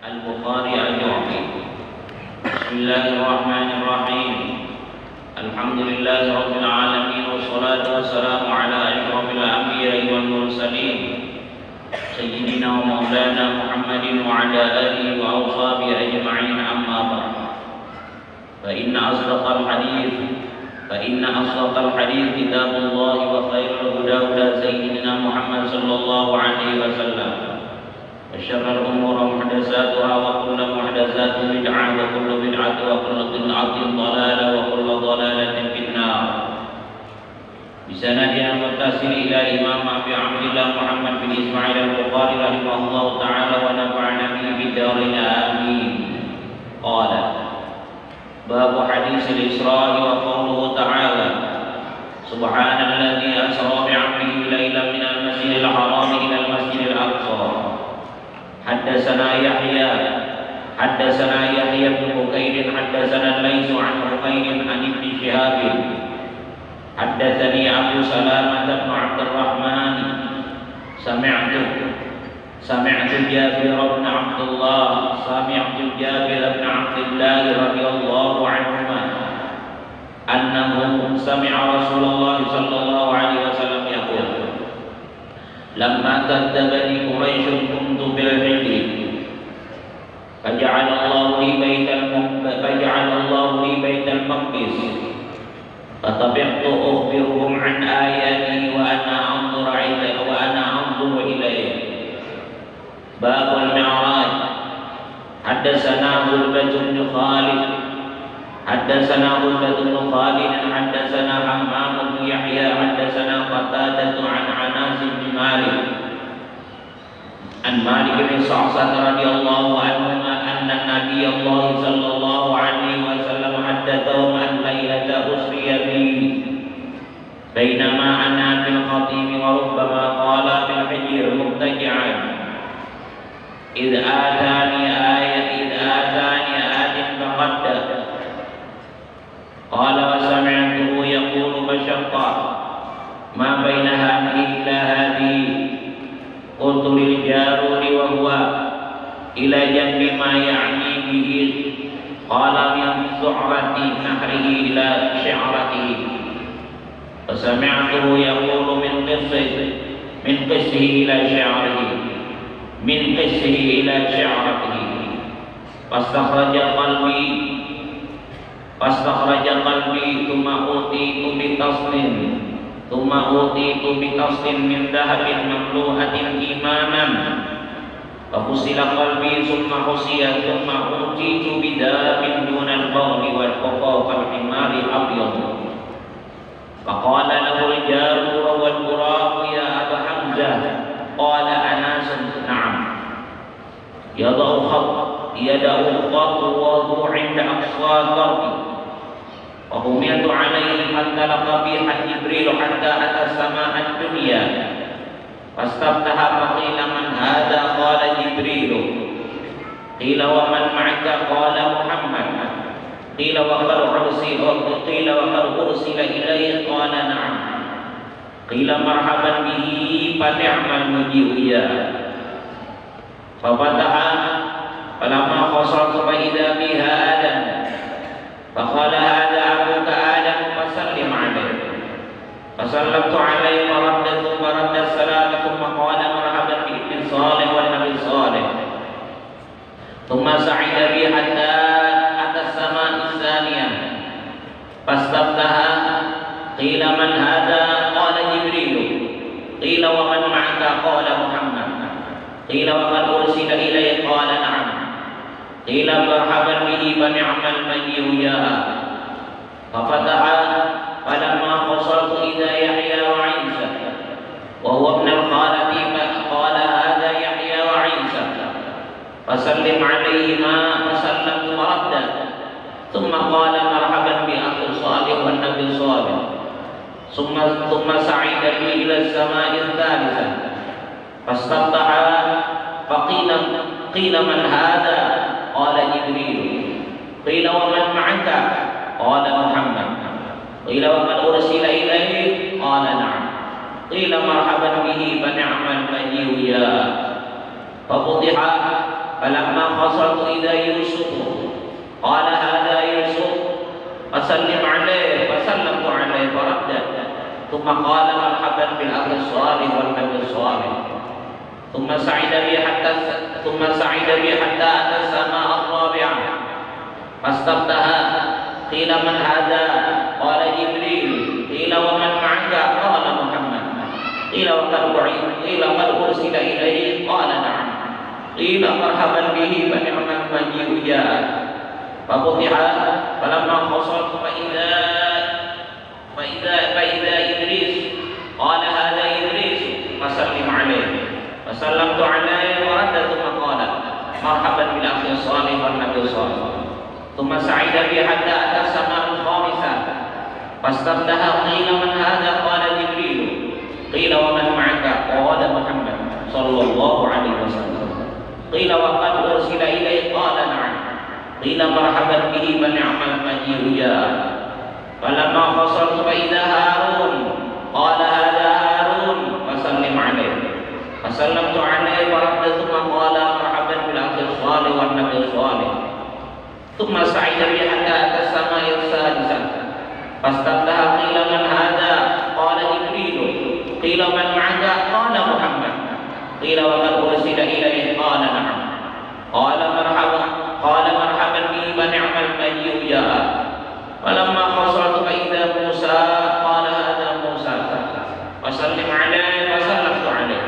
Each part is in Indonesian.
البخاري الجعفي. بسم الله الرحمن الرحيم. الحمد لله رب العالمين، والصلاة والسلام على أشرف الأنبياء والمرسلين سيدنا ومولانا محمد وعلى آله وأصحابه أجمعين. أما بعد، فإن أصدق الحديث كتاب الله، وخير الهدى هدى سيدنا محمد صلى الله عليه وسلم، وشر الأمور محدثاتها، وكل محدثات بدعة، وكل بدعة ضلالة، وكل ضلالة في النار. بسند متصل إلى إمام أبي عبد الله محمد بن إسماعيل البخاري رحمه الله تعالى ونفعنا به بالدارين آمين. قال: باب حديث الإسراء وقوله تعالى: سبحان الذي أسرى بعبده ليلا من المسجد الحرام إلى المسجد الأقصى. حدثنا يحيى بن بكير حدثنا الليث عن بكير عن ابن شهاب حدثني أبو سلامة بن عبد الرحمن سمعت جابر بن عبد الله رضي الله عنهما أنه سمع رسول الله صلى الله عليه وسلم يقول: لما كذبني قريش كنت بالحجر فجعل الله لي بيت المقدس فطبعت أخبرهم عن آياتي وأنا أنظر إليه. باب المعراج. حدثنا غلبة بن خالد حدثنا حمام بن يحيى حدثنا قتادة عن عناس بن مالك عن مالك بن صعصة رضي الله عنهما أن النبي الله صلى الله عليه وسلم حدثهم عن ليلة أسري بي بينما أنا في الخطيب، وربما قال في الحجر مضطجعا: إذ آتاني آت فقد. قال: وسمعته يقول فشقا ما بين هذه إلى هذه. قلت للجارود وهو إلى جنب ما يعني به. قال: من ذعرة نحره إلى شعرته. فسمعته يقول من قسه إلى شعرته. فاستخرج قلبي ثم أوتيت بتصل من ذهب مملوءة إيمانا ففصل قلبي ثم أوتيت بداب دون البول والحقوق الحمار أبيض. فقال له الجارور والبراق: يا أبا حمزة. قال أناس: نعم. يضع خطوه عند أقصى الأرض. فهميت عليه فانطلق بي جبريل حتى أتى السماء الدنيا فاستفتح فقيل: من هذا؟ قال: جبريل. قيل: ومن معك؟ قال: محمد. قيل: وقد أرسل إليه؟ قال: نعم. قيل: مرحبا به فنعم المجيء إياه. ففتح فلما خصرت فإذا بها آدم فقال: هذا أبوك آدم فسلم عليه. فسلمت عليه ثم رد السلام ثم قال: مرحبا بابن صالح والنبي صالح. ثم صعد بي حتى أتى السماء الثانية فاستفتح. قيل: من هذا؟ قال: جبريل. قيل: ومن معك؟ قال: محمد. قيل: وقد أرسل إليه؟ قال: نعم. قيل: مرحبا به فنعم المجيء إياه. ففتح فلما خصرت إذا يحيى وعيسى وهو ابن الخالة فقال: هذا يحيى وعيسى. فسلم عليهما فسلمت وردا. ثم قال: مرحبا بأخي صالح والنبي صالح. ثم صعد بي إلى السماء الثالثة فاستفتح. قيل: من هذا؟ قال: جبريل. قيل: ومن معك؟ قال: محمد. قيل: وقد أرسل إليه؟ قال: نعم. قيل: مرحبا به فنعم المجيء إياه. ففتح فلما خصرت إذا يوسف قال هذا يوسف فسلم عليه فسلمت عليه فرد ثم قال مرحبا بالأخ الصالح والنبي الصالح ثم صعد بي حتى أتى السماء الرابعة فاستفتح قيل من هذا قال جبريل قيل ومن معك قال محمد قيل قد أرسل إليه قال نعم قيل مرحبا به فنعم المجيء جاء ففتح فلما خصرت فإذا إدريس قال هذا إدريس فسلم عليه فسلمت عليه ورد ثم قال مرحبا بالأخ الصالح والنبي الصالح ثم صعد بي حتى أتى السماء الخامسة فاستفتح قيل من هذا قال جبريل قيل ومن معك قال محمد صلى الله عليه وسلم قيل وقد أرسل إليه قال نعم قيل مرحبا به فنعم المجيء جاء فلما خصرت فإذا هارون قال هذا هارون فسلم عليه فسلمت عليه ورد ثم قال مرحبا بالأخ الصالح والنبي الصالح ثم صعد بي حتى أتى السماء السادسة فاستفتح قيل من هذا قال جبريل قيل من معك قال محمد قيل وقد أرسل إليه قال نعم قال مرحبا بي ونعم المجيء جاء فلما خصرت فإذا موسى قال هذا موسى فسلم عليه فسلمت عليه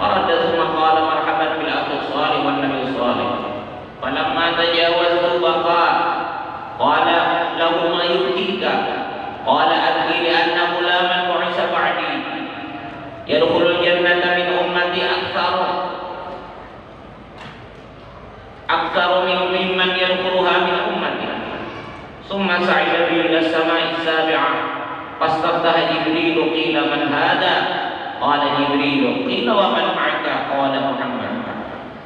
ورد ثم قال مرحبا بالأخ الصالح والنبي الصالح فلما تجاوزت وقال قال له ما يبكيك قال أبكي لأن غلاما بعث بعدي يدخل الجنة من أمتي أكثر ممن يدخلها من أمتي ثم صعد بي إلى السماء السابعة فاستفتح جبريل قيل من هذا قال جبريل قيل ومن معك قال محمد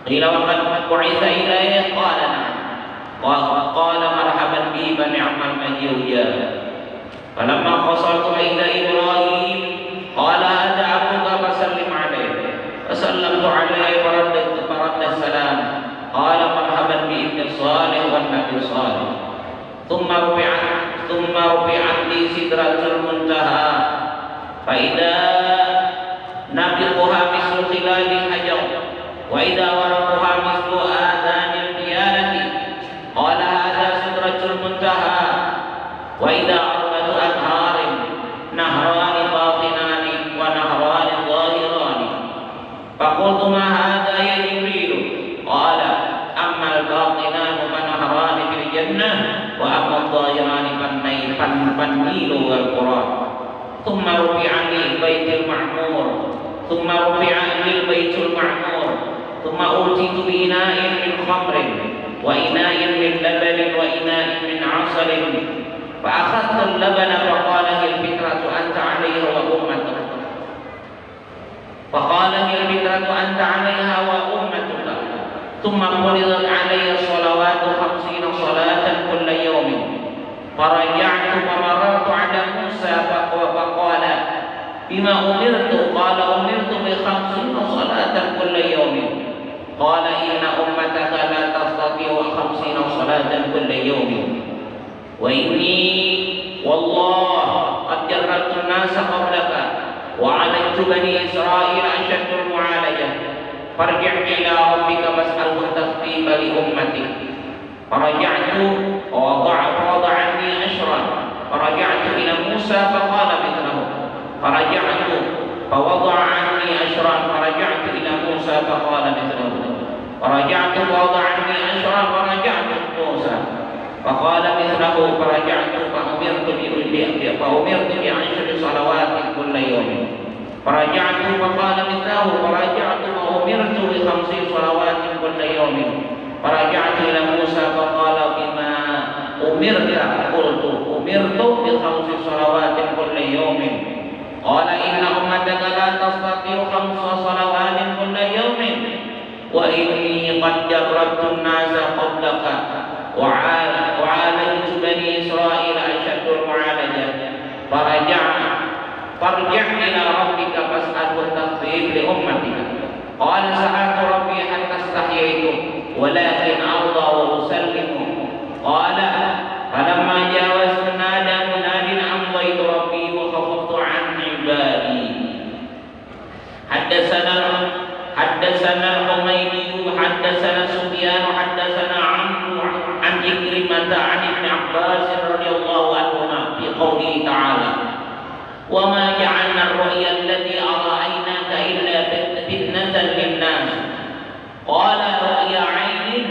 قيل وقد بعث إليه قال نعم قال مرحبا بي فنعم المجيء جاء فلما خصرت فإذا إبراهيم قال هذا عبدك فسلم عليه فسلمت عليه فرد السلام قال مرحبا بابن الصالح والنبي الصالح ثم رفعت لي سدرة المنتهى فإذا نبضها مثل خلال الحجر وإذا ورقها مثل آذان البيانة قال هذا سدرة المنتهى وإذا أربعة أنهار نهران باطنان ونهران ظاهران فقلت ما هذا يا جبريل قال أما الباطنان فنهران في الجنة وأما الظاهران فالنيل والقرآن ثم رفع للبيت المعمور ثم أوتيت بإناء من خمر وإناء من لبن وإناء من عسل فأخذت اللبن فقال هي الفكرة أنت عليها وأمتك ثم فرضت علي الصلوات 50 صلاة كل يوم فرجعت فمررت على موسى فقال بما أمرت قال أمرت ب50 صلاة كل يوم قال إن أمتك لا تستطيع 50 صلاة كل يوم وإني والله قد جربت الناس قبلك وعالجت بني إسرائيل أشد المعالجة فارجع إلى ربك فاسأله التخفيف لأمتك فرجعت ووضع عني 10 فرجعت إلى موسى فقال مثله فرجعت فوضع عني 10 فرجعت إلى موسى فقال مثله فرجعت فوضع عني 10 فرجعت موسى فقال مثله فرجعت فأمرت ب10 صلوات كل يوم فرجعت فقال مثله فرجعت وأمرت ب5 صلوات كل يوم فرجعت إلى موسى فقال بما أمرت قلت أمرت ب5 صلوات كل يوم قال إن أمتك لا تستطيع 5 صلوات كل يوم وإني قد جربت الناس قبلك وعالجت بني إسرائيل أشد المعالجة فارجع إلى ربك فاسأله التخفيف لأمتك قال سألت ربي حتى استحييت walakin Allah wa usallimu. Qala falamma jawaztu nada munadin amdaitu rabbi wa khafaftu an ibadi. حدثنا الحميدي حدثنا سفيان حدثنا عمرو عن عكرمة عن ابن عباس رضي الله عنهما في قوله تعالى وما جعلنا الرؤيا التي أرأيناك إلا فتنة للناس قال رؤيا عين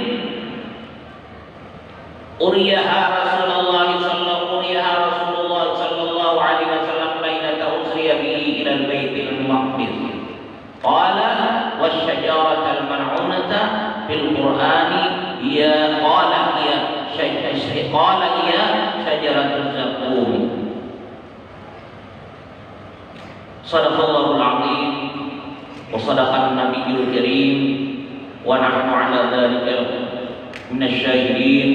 أريها رسول الله صلى الله عليه وسلم ليلة أسري به إلى البيت المقدس قال والشجرة الملعونة في القرآن هي شجرة الزقوم. صدق الله العظيم وصدق النبي الكريم ونحن على ذلك من الشاهدين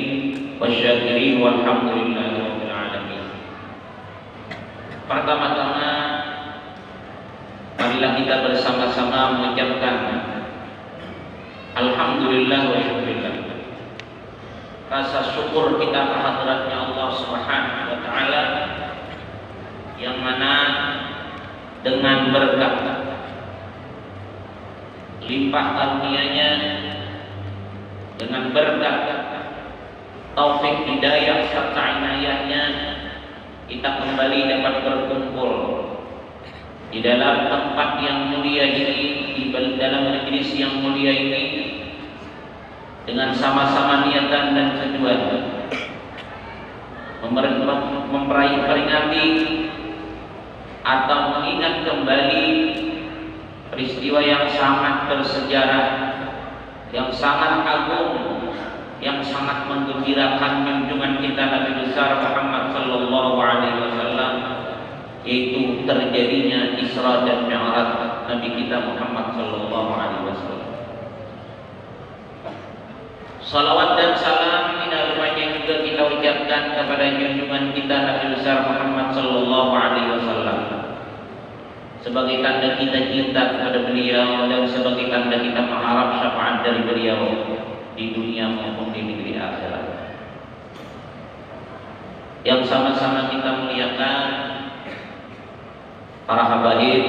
والشاكرين والحمد لله رب العالمين. Pertama-tama marilah kita bersama-sama mengucapkan alhamdulillah wa syukurillah. Rasa syukur kita kehadiratnya Allah Subhanahu wa taala yang mana dengan berkat limpah karunia-Nya, dengan berkat taufik hidayah serta inayahnya, kita kembali dapat berkumpul di dalam tempat yang mulia ini, di dalam majlis yang mulia ini, dengan sama-sama niatan dan tujuan memperingati atau mengingat kembali peristiwa yang sangat bersejarah, yang sangat agung, yang sangat menggembirakan junjungan kita Nabi besar Muhammad sallallahu alaihi wasallam, yaitu terjadinya Isra dan Mi'raj Nabi kita Muhammad sallallahu alaihi wasallam. Salawat dan salam tidak lupa juga kita ucapkan kepada junjungan kita Nabi besar Muhammad sallallahu alaihi wasallam sebagai tanda kita cinta kepada beliau dan sebagai tanda kita mengharap syafaat dari beliau di dunia maupun di negeri akhirat. Yang sama-sama kita muliakan para habaib,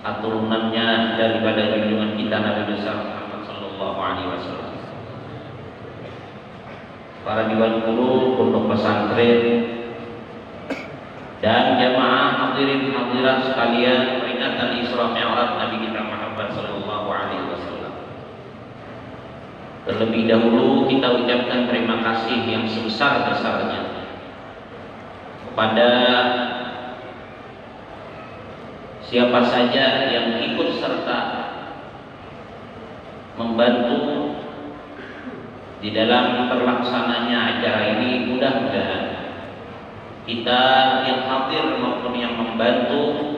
turunannya daripada junjungan kita Nabi besar Muhammad sallallahu alaihi wasallam. Para dewan guru, pondok pesantren, dan jamaah hadirin hadirat sekalian peringatan Isra Mi'raj Nabi kita Muhammad sallallahu alaihi wasallam. Terlebih dahulu kita ucapkan terima kasih yang sebesar-besarnya kepada siapa saja yang ikut serta membantu di dalam terlaksananya acara ini. Mudah-mudahan kita yang hadir maupun yang membantu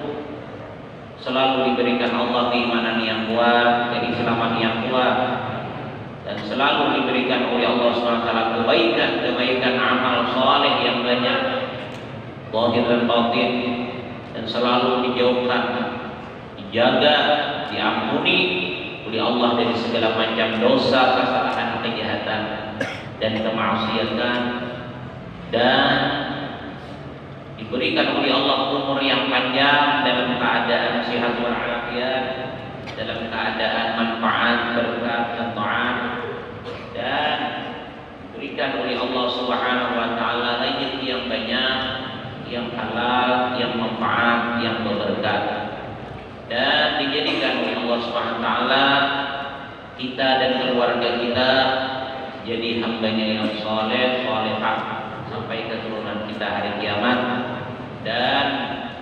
selalu diberikan Allah keimanan yang kuat, keislaman yang kuat, dan selalu diberikan oleh Allah SWT kebaikan amal saleh yang banyak, zahir dan batin, dan selalu dijauhkan, dijaga, diampuni oleh Allah dari segala macam dosa, kesalahan, kejahatan, dan kemaksiatan, dan diberikan oleh Allah umur yang panjang dalam keadaan sehat walafiat, dalam keadaan manfaat, berkat, dan taat, dan diberikan oleh Allah Subhanahu wa taala rezeki yang banyak, yang halal, yang manfaat, yang berberkat, dan dijadikan oleh Allah Subhanahu wa taala kita dan keluarga kita jadi hambanya yang saleh, salehah sampai keturunan kita hari kiamat, dan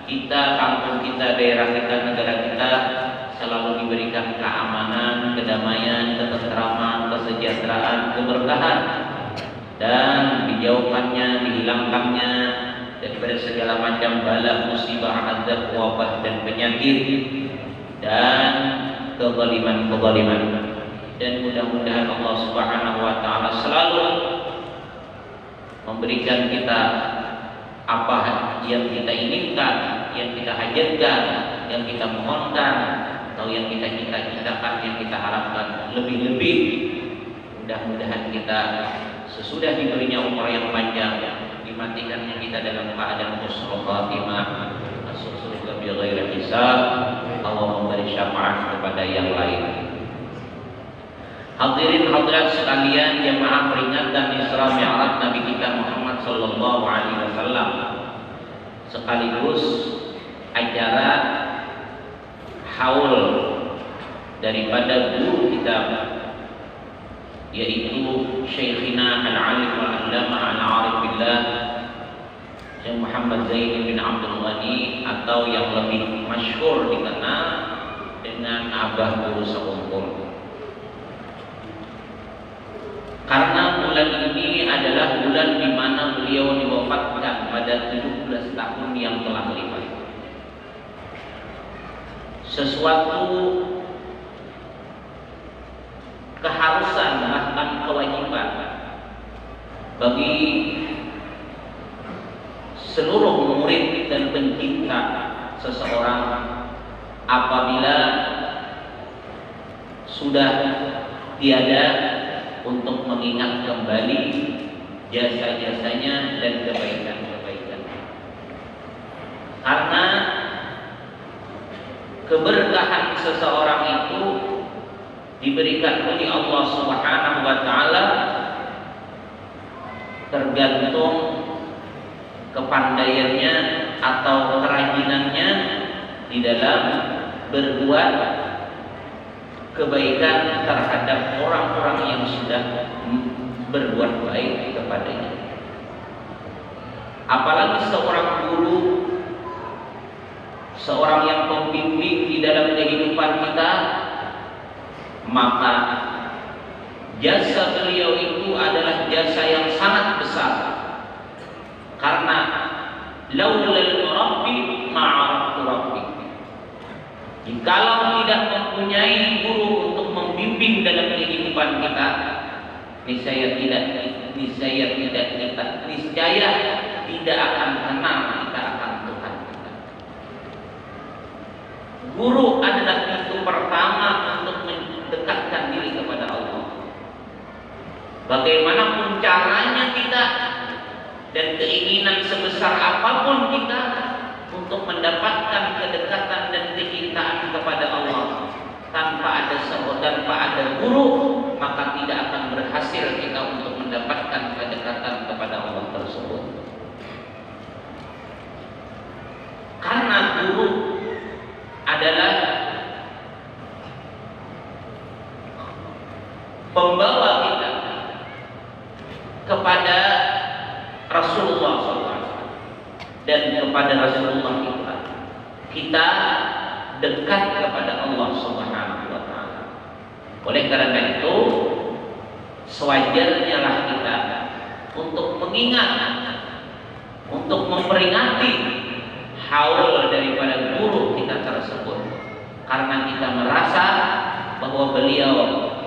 kita, kampung kita, daerah kita, negara kita selalu diberikan keamanan, kedamaian, ketentraman, kesejahteraan, keberkahan, dan dijauhkannya, dihilangkannya daripada segala macam bala, musibah, azab, wabah, dan penyakit, dan kezaliman. Dan mudah-mudahan Allah Subhanahu wa taala selalu memberikan kita apa yang kita inginkan, yang kita hajatkan, yang kita mohonkan, atau yang kita cita-citakan, yang kita harapkan, lebih-lebih Mudah-mudahan kita sesudah diberinya umur yang panjang, dimatikannya kita dalam keadaan husnul khatimah, masuk surga bi ghairi hisab, Allah memberi syafaat kepada yang lain. Hadirin hadirat sekalian, jemaah peringatan Isra Mi'raj Nabi kita Muhammad sallallahu alaihi wasallam, sekaligus acara haul daripada guru kita, yaitu Syekhina Al-Alim Al-Allamah Al-Arif Billah Syekh Muhammad Zain bin Abdul Ghani, atau yang lebih masyhur dikenal dengan Abah Guru Seumpul. Karena bulan ini adalah bulan di mana beliau diwafatkan pada 17 tahun yang telah lewat. Sesuatu keharusan bahkan kewajiban bagi seluruh murid dan pencinta seseorang apabila sudah tiada untuk mengingat kembali jasa-jasanya dan kebaikan-kebaikannya. Karena keberkahan seseorang itu diberikan oleh Allah Subhanahu wa taala tergantung kepandaiannya atau kerajinannya di dalam berbuat kebaikan terhadap orang-orang yang sudah berbuat baik kepadanya. Apalagi seorang guru, seorang yang pembimbing di dalam kehidupan kita, maka jasa beliau itu adalah jasa yang sangat besar. Karena laulal murabbi ma'araftu rabbi, jikalau tidak mempunyai guru untuk membimbing dalam kehidupan kita, niscaya tidak akan kenal kita akan Tuhan kita. Guru adalah pintu pertama untuk mendekatkan diri kepada Allah. Bagaimanapun caranya kita dan keinginan sebesar apapun kita untuk mendapatkan kedekatan dan kecintaan kepada Allah, tanpa ada guru, maka tidak akan berhasil kita untuk mendapatkan kedekatan kepada Allah tersebut. Karena guru adalah pembawa kita kepada Rasulullah SAW, dan kepada Rasulullah kita dekat kepada Allah Subhanahu wa taala. Oleh karena itu, sewajarnya lah kita untuk mengingat, untuk memperingati haul daripada guru kita tersebut, karena kita merasa bahwa beliau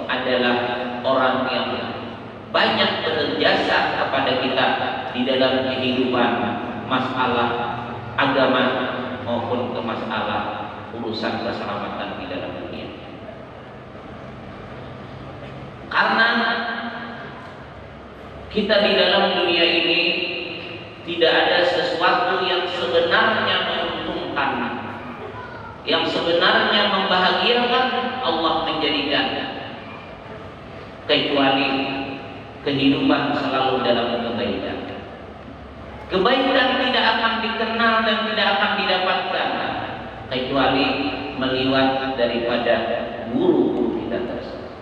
adalah orang yang banyak berjasa kepada kita di dalam kehidupan masalah agama maupun ke masalah urusan keselamatan di dalam dunia. Karena kita di dalam dunia ini tidak ada sesuatu yang sebenarnya menguntungkan, yang sebenarnya membahagiakan Allah menjadikan, kecuali kehidupan selalu dalam kebaikan. Kebaikan tidak akan dikenal dan tidak akan didapatkan kecuali melihat daripada guru-guru kita tersebut.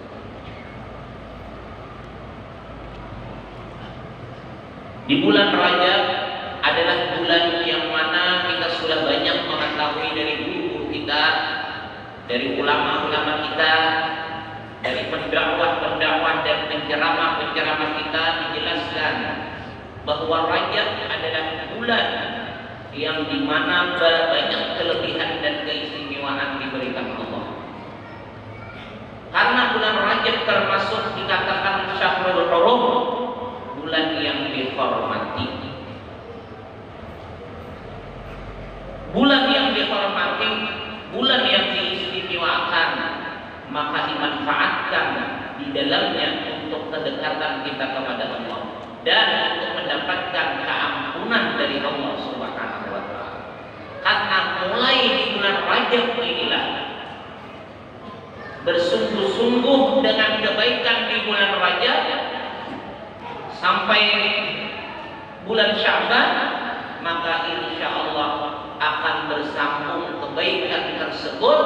Di bulan Rajab adalah bulan yang mana kita sudah banyak mengetahui dari guru-guru kita, dari ulama-ulama kita, dari pendakwah-pendakwah dan penceramah-penceramah kita dijelaskan bahwa Rajab adalah bulan yang dimana banyak kelebihan dan keistimewaan diberikan Allah. Karena bulan Rajab termasuk dikatakan Syahrul Hurum, bulan yang dihormati. Bulan yang dihormati, bulan yang diistimewakan, maka dimanfaatkan di dalamnya untuk kedekatan kita kepada Allah dan untuk mendapatkan keampunan dari Allah Subhanahu wa taala. Karena mulai di bulan Rajab inilah bersungguh-sungguh dengan kebaikan di bulan Rajab sampai bulan Sya'ban, maka insya Allah akan bersambung kebaikan tersebut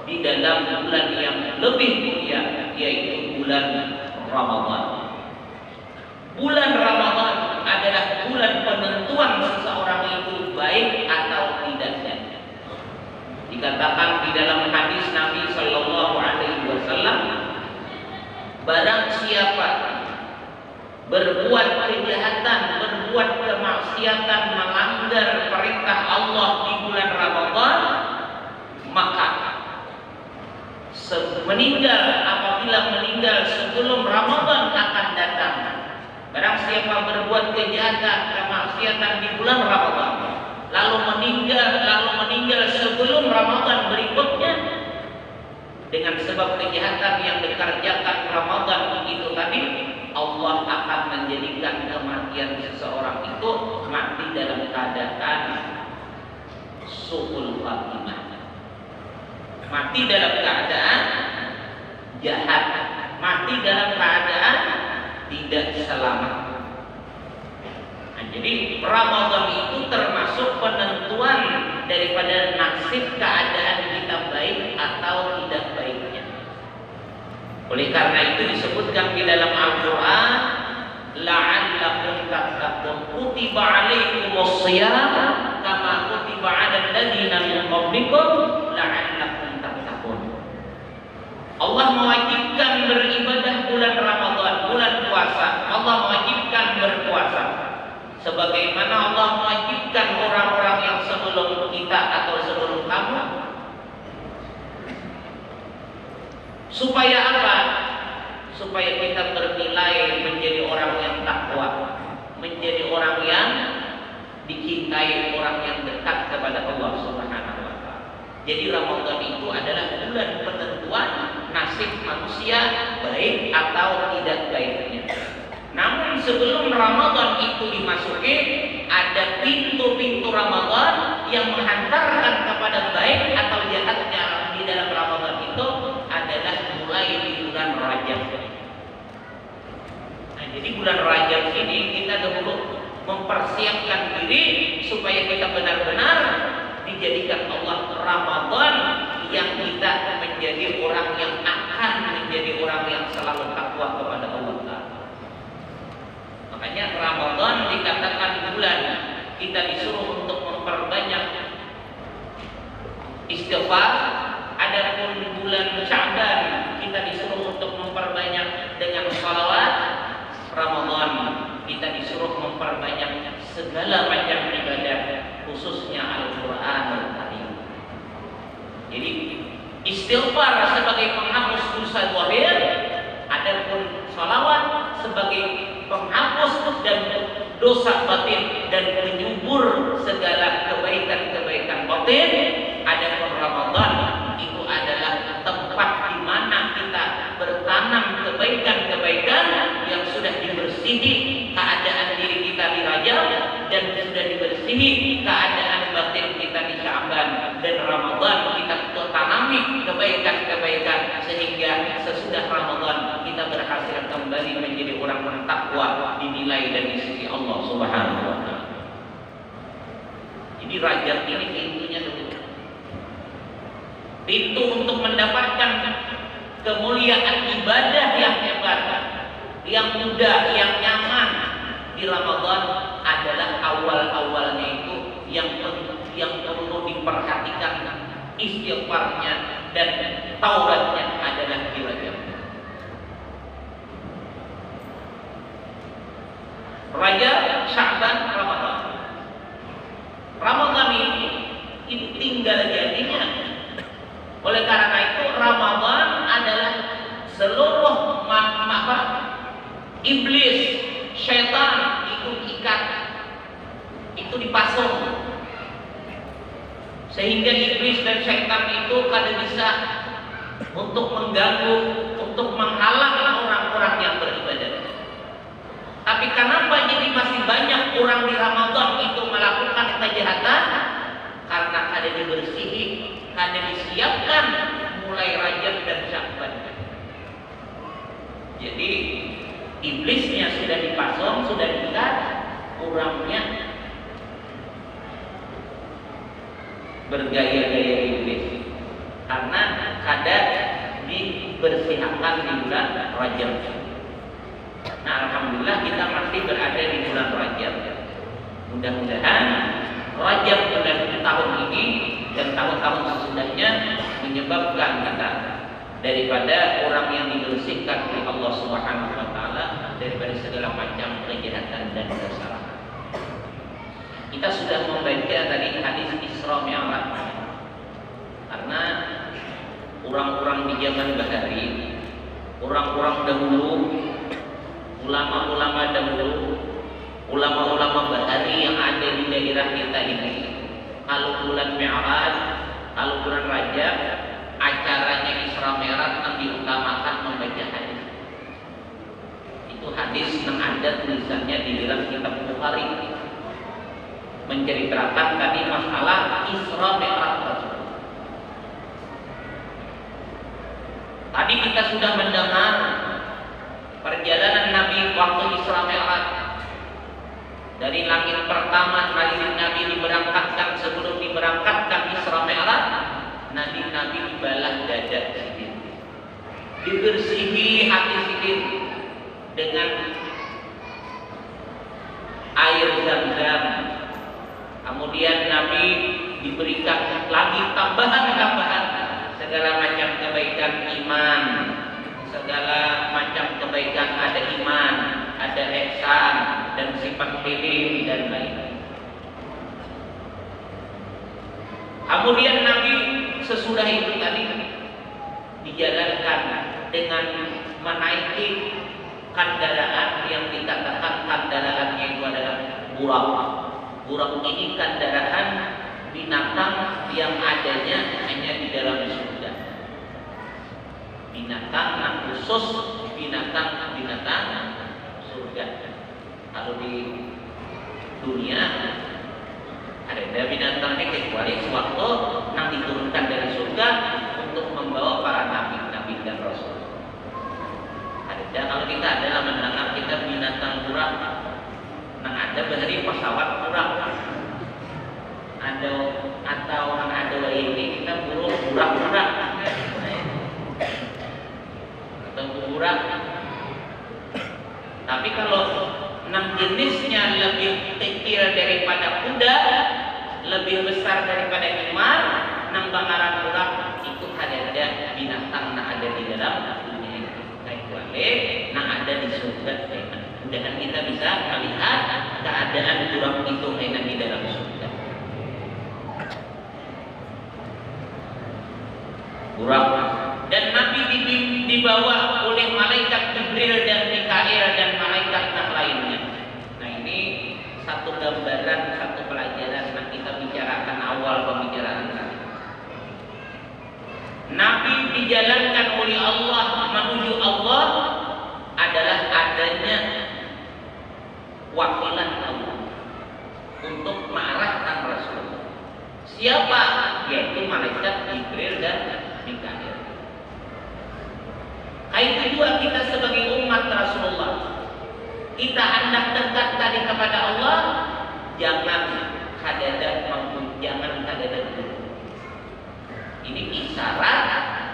di dalam bulan yang lebih mulia, yaitu bulan Ramadan. Bulan Ramadan adalah bulan penentuan seseorang itu baik atau tidaknya. Dikatakan di dalam hadis Nabi Sallallahu Alaihi Wasallam, barang siapa berbuat kejahatan, berbuat kemaksiatan, melanggar perintah Allah di bulan Ramadan, maka apabila meninggal sebelum Ramadan akan datang. Barang siapa berbuat kejahatan, kemaksiatan di bulan Ramadan, lalu meninggal sebelum Ramadan berikutnya dengan sebab kejahatan yang dikerjakan Ramadan itu tadi, Allah akan menjadikan kematian seseorang itu mati dalam keadaan su'ul khatimah, mati dalam keadaan jahat, mati dalam keadaan tidak selamat. Nah, jadi Ramadan itu termasuk penentuan daripada nasib keadaan kita baik atau tidak baiknya. Oleh karena itu disebutkan di dalam Al-Quran, la'allakum tattaqun, kutiba 'alaikumus shiyam kama kutiba 'alal ladzina min qablikum la'allakum tattaqun. Allah mewajibkan beribadah bulan Ramadan, bulan puasa. Allah mewajibkan berpuasa. Sebagaimana Allah mewajibkan orang-orang yang sebelum kita atau sebelum kamu. Supaya apa? Supaya kita bernilai menjadi orang yang takwa, menjadi orang yang dicintai, orang yang dekat kepada Allah Subhanahu wa taala. Jadi Ramadan itu adalah bulan penentuan nasib manusia baik atau tidak baiknya. Namun sebelum Ramadan itu dimasuki, ada pintu-pintu Ramadan yang menghantarkan kepada baik atau jahatnya di dalam Ramadan itu adalah mulai di bulan Rajab. Nah, jadi bulan Rajab ini kita dahulu mempersiapkan diri supaya kita benar-benar dijadikan Allah Ramadan yang kita menjadi orang yang akan menjadi orang yang selalu takwa kepada Allah Ta'ala. Makanya Ramadan dikatakan bulan kita disuruh untuk memperbanyak istighfar. Adapun bulan Sya'ban kita disuruh untuk memperbanyak dengan shalawat. Ramadan kita disuruh memperbanyak segala macam ibadah, khususnya Al-Quran Al-Karim. Jadi istighfar sebagai penghapus dosa zahir, adapun shalawat sebagai penghapus dan dosa batin dan penyubur segala kebaikan-kebaikan batin. Adapun Ramadan itu adalah tempat di mana kita bertanam kebaikan-kebaikan yang sudah dibersihi keadaan diri kita di Rajab dan sudah dibersihi keadaan batin kita di Sya'ban. Dan Ramadan kita tanami kebaikan-kebaikan sehingga sesudah Ramadan kita berhasil kembali menjadi orang yang takwa, dinilai dari sisi Allah Subhanahu wa taala. Jadi Rajab ini pintunya tutup. Pintu untuk mendapatkan kemuliaan ibadah yang hebat, yang mudah, yang nyaman di Ramadan adalah awal-awalnya itu yang perlu diperhatikan istighfarnya dan taubatnya adalah di Rajab. Rajab, Sya'ban, Ramadan. Ramadan ini tinggal jadinya. Oleh karena itu Ramadan adalah seluruh iblis, syaitan itu diikat, itu dipasung, sehingga iblis dan syaitan itu kada bisa untuk mengganggu, untuk menghalang orang-orang yang beriman. Tapi kenapa jadi masih banyak orang di Ramadan itu melakukan kejahatan? Karena kada dibersihi, kada disiapkan mulai Rajab dan Sya'ban. Jadi iblisnya sudah dipasang, sudah diikat, orangnya bergaya-gaya iblis karena kada dibersihkan di bulan Rajab. Nah, alhamdulillah kita masih berada di bulan Rajab. Mudah-mudahan Rajab bulan tahun ini dan tahun-tahun sesudahnya menyebabkan kita daripada orang yang dibersihkan oleh Allah Subhanahu wa taala daripada segala macam kejahatan dan kesalahan. Kita sudah membaca tadi hadis Isra Mi'raj. Karena orang-orang di zaman bahari, orang-orang dahulu, ulama-ulama dahulu, ulama-ulama bahari yang ada di daerah kita ini, kalau bulan Mi'raj, kalau bulan Rajab, acaranya Isra Mi'raj yang diutamakan membaca hadis. Itu hadis yang ada tulisannya di dalam kitab Bukhari, menceritakan tadi masalah Isra Mi'raj tersebut. Tadi kita sudah mendengar perjalanan Nabi waktu Isra Mi'raj. Dari langit pertama Nabi diberangkatkan, sebelum diberangkatkan Isra Mi'raj, Nabi dibalah dada sikit, dibersihi hati sikit dengan air Zam-Zam. Kemudian Nabi diberikan lagi tambahan-tambahan segala macam kebaikan iman, segala macam kebaikan, ada iman, ada ihsan dan sifat pilih dan lain-lain. Kemudian Nabi sesudah itu tadi dijalankan dengan menaiki kendaraan yang dikatakan kendaraannya itu adalah burak. Burak ini kendaraan binatang yang adanya hanya di dalam surga. Binatang yang khusus, binatang surga. Kalau di dunia ada binatangnya kecuali sewaktu yang diturunkan dari surga untuk membawa para nabi dan rasul. Ada kalau kita adalah mendengar kita binatang burak, yang ada bahari pesawat burak. Ada atau yang ada ini kita burak atau burak. Tapi kalau enam jenisnya lebih kecil daripada kuda, lebih besar daripada himar, nang bangaran burak itu ada binatang yang ada di dalam dunia ini. Kecuali yang ada di surga. Mudah-mudahan kita bisa melihat keadaan burak itu yang di dalam surga. Burak. Dan Nabi dibawa oleh malaikat Jibril dan Mikail dan malaikat yang lainnya. Nah, ini satu gambaran, satu pelajaran yang kita bicarakan awal pembicaraan tadi. Nabi dijalankan oleh Allah menuju Allah adalah adanya wakilan Allah untuk mengarahkan Rasul. Siapa? Yaitu malaikat Jibril dan Mikail. Itu juga kita sebagai umat Rasulullah, kita hendak dekat tadi kepada Allah, jangan kadada maupun jangan kadada buruk. Ini isyarat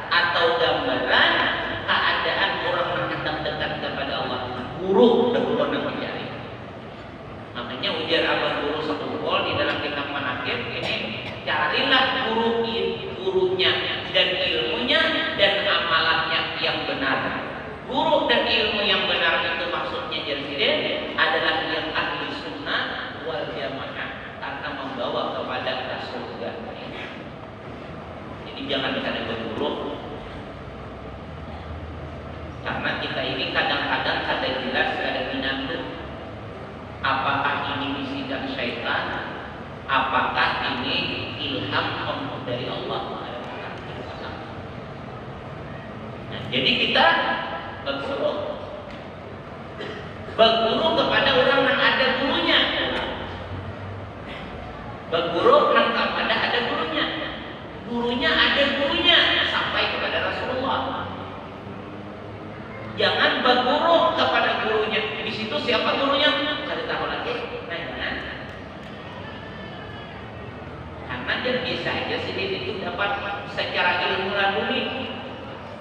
atau gambaran keadaan orang yang hendak dekat kepada Allah. Buruk dahulu yang mencari. Makanya ujar Abah Guru Sekupol di dalam kitab Manaqib ini, carilah gurunya dan ilmunya dan amalannya yang benar. Guru dan ilmu yang benar itu maksudnya jadi adalah yang ahli sunnah wal jamaah, karena membawa kepada surga. Jadi jangan kita berburuk, karena kita ini kadang-kadang kada jelas, kada minat. Apakah ini bisikan syaitan? Apakah ini ilham dari Allah? Nah, jadi kita berguru kepada siapa gurunya? Kada tahu lagi. Nah, karena dia bisa aja sendiri itu dapat secara ilmu laduni.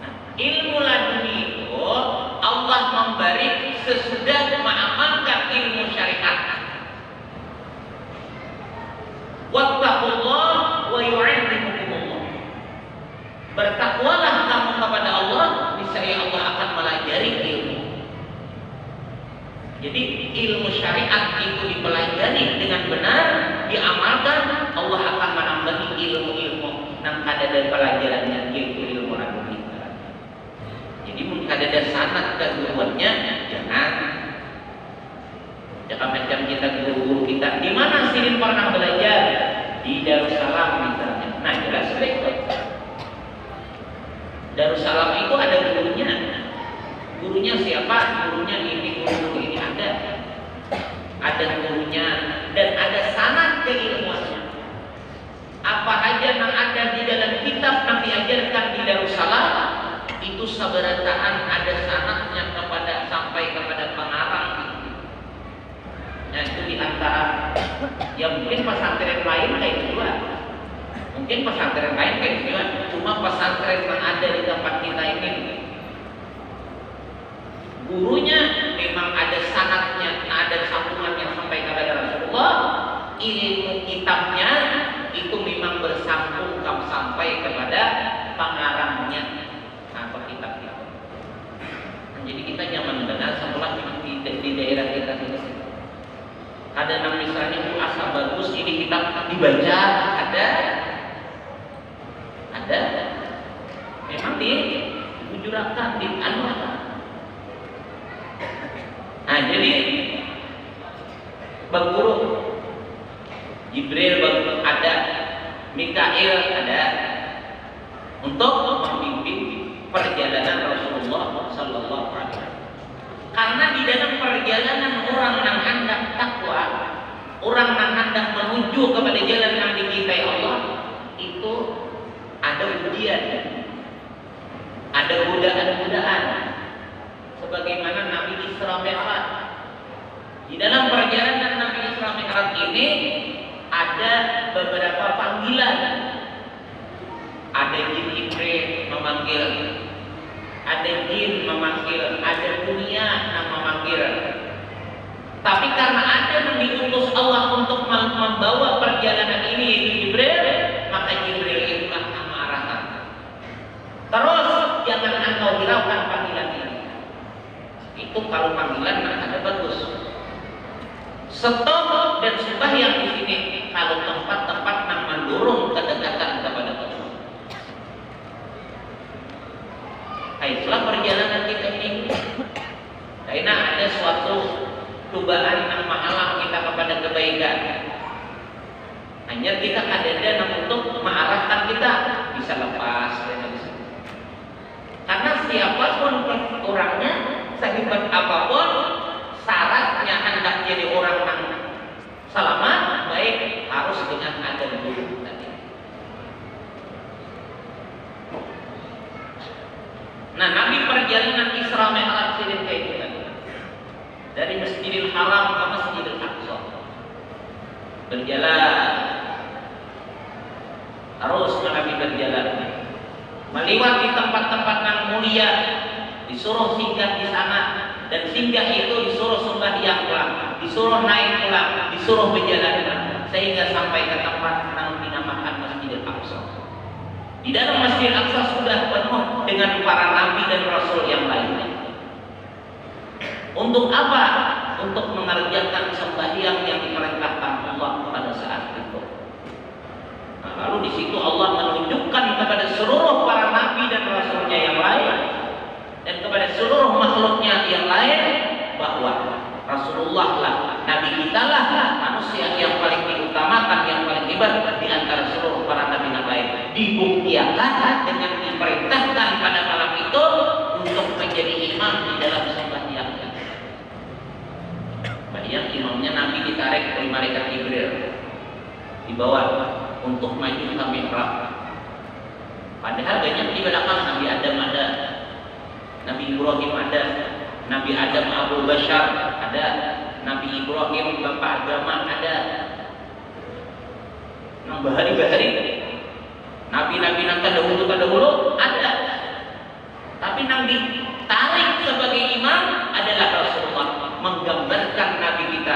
Nah, ilmu laduni itu Allah memberi sesudah mengamalkan ilmu syariat. Wattaqullah wa yu'allimukumullah. Bertakwalah kamu kepada Allah, niscaya Allah akan melajari ilmu. Jadi ilmu syariat itu dipelajari dengan benar, diamalkan, Allah akan menambahi ilmu-ilmu yang ada dari pelajarannya, ilmu agama. Jadi mungkin ada sanad keguruannya, jangan macam kita guru-guru kita. Di mana Sirin pernah belajar? Di Darussalam misalnya. Nah, jelas baik. Darussalam itu ada gurunya. Gurunya siapa? Gurunya ini, guru ini ada. Ada gurunya dan ada sanad keilmuannya. Apa aja yang ada di dalam kitab yang diajarkan di Darussalam itu sabarataan ada sanadnya kepada sampai kepada pengarang. Nah, itu diantara ya mungkin pesantren lain kayak juga. Mungkin pesantren lain kayak juga. Cuma pesantren yang ada di tempat kita ini gurunya memang ada sanadnya, ada sambungannya sampai kepada Rasulullah. Ilmu kitabnya itu memang bersambung sampai kepada pengarangnya atau kitab itu. Nah, jadi kita jangan benar setelah di daerah kita ini. Ada yang misalnya asa bagus ini kitab dibaca, ada. Memang dibujurakan, dianukan. Nah, jadi berguru Jibril ada, Mikail ada untuk membimbing perjalanan Rasulullah Sallallahu Alaihi Wasallam. Karena di dalam perjalanan orang yang hendak takwa, orang yang hendak menuju kepada jalan yang dicintai Allah, itu ada ujian, ada godaan-godaan. Sebagaimana Nabi Isra Mi'raj. Di dalam perjalanan Nabi Isra Mi'raj ini ada beberapa panggilan. Ada jin Jibril memanggil, ada jin memanggil, ada dunia yang memanggil. Tapi karena ada yang diutus Allah untuk membawa perjalanan ini yaitu Jibril, maka Jibril itu akan mengarahkan. Terus jangan engkau hiraukan panggilan ini. Itu kalau panggilan ada bagus. Stop dan sembahyang di sini kalau tempat-tempat yang mendorong kedekatan kepada Allah. Itulah perjalanan kita ini. Karena ada suatu cobaan yang menghalang kita kepada kebaikan. Hanya kita kadang-kadang untuk mengarahkan kita bisa lepas dari situ. Karena siapapun orangnya, sehebat apapun, syaratnya hendak jadi orang yang selamat, baik harus dengan ada guru tadi. Nah, Nabi perjalanan Isra Mi'raj ini kayak gitu. Dari Masjidil Haram ke Masjidil Aqsa. Berjalan. Terus Nabi berjalan. Melewati tempat-tempat yang mulia, disuruh singgah di sana, dan singgah itu disuruh sembahyang pulang, disuruh naik pulang, disuruh berjalan sehingga sampai ke tempat yang dinamakan Masjidil Aqsa. Di dalam Masjidil Aqsa sudah penuh dengan para nabi dan rasul yang lainnya. Untuk apa? Untuk mengerjakan sembahyang yang diperintahkan Allah pada saat itu. Nah, lalu di situ Allah menunjukkan kepada seluruh para nabi dan rasulnya yang lain dan kepada seluruh makhluknya yang lain bahwa Rasulullah lah, Nabi kita lah manusia yang paling diutamakan, yang paling hebat di antara seluruh para nabi yang lain. Dibuktikan dengan diperintahkan pada malam itu untuk menjadi imam di dalam sembahyangnya. Yang imamnya Nabi ditarik oleh malaikat Jibril, dibawa untuk maju ke mihrab. Padahal banyak di belakang Nabi Adam ada, Nabi Ibrahim ada, Nabi Adam Abu Bashar ada, Nabi Ibrahim bapak agama ada, nang bahari-bahari nabi-nabi nang terdahulu ada, tapi nang ditarik sebagai imam adalah Rasulullah, menggambarkan Nabi kita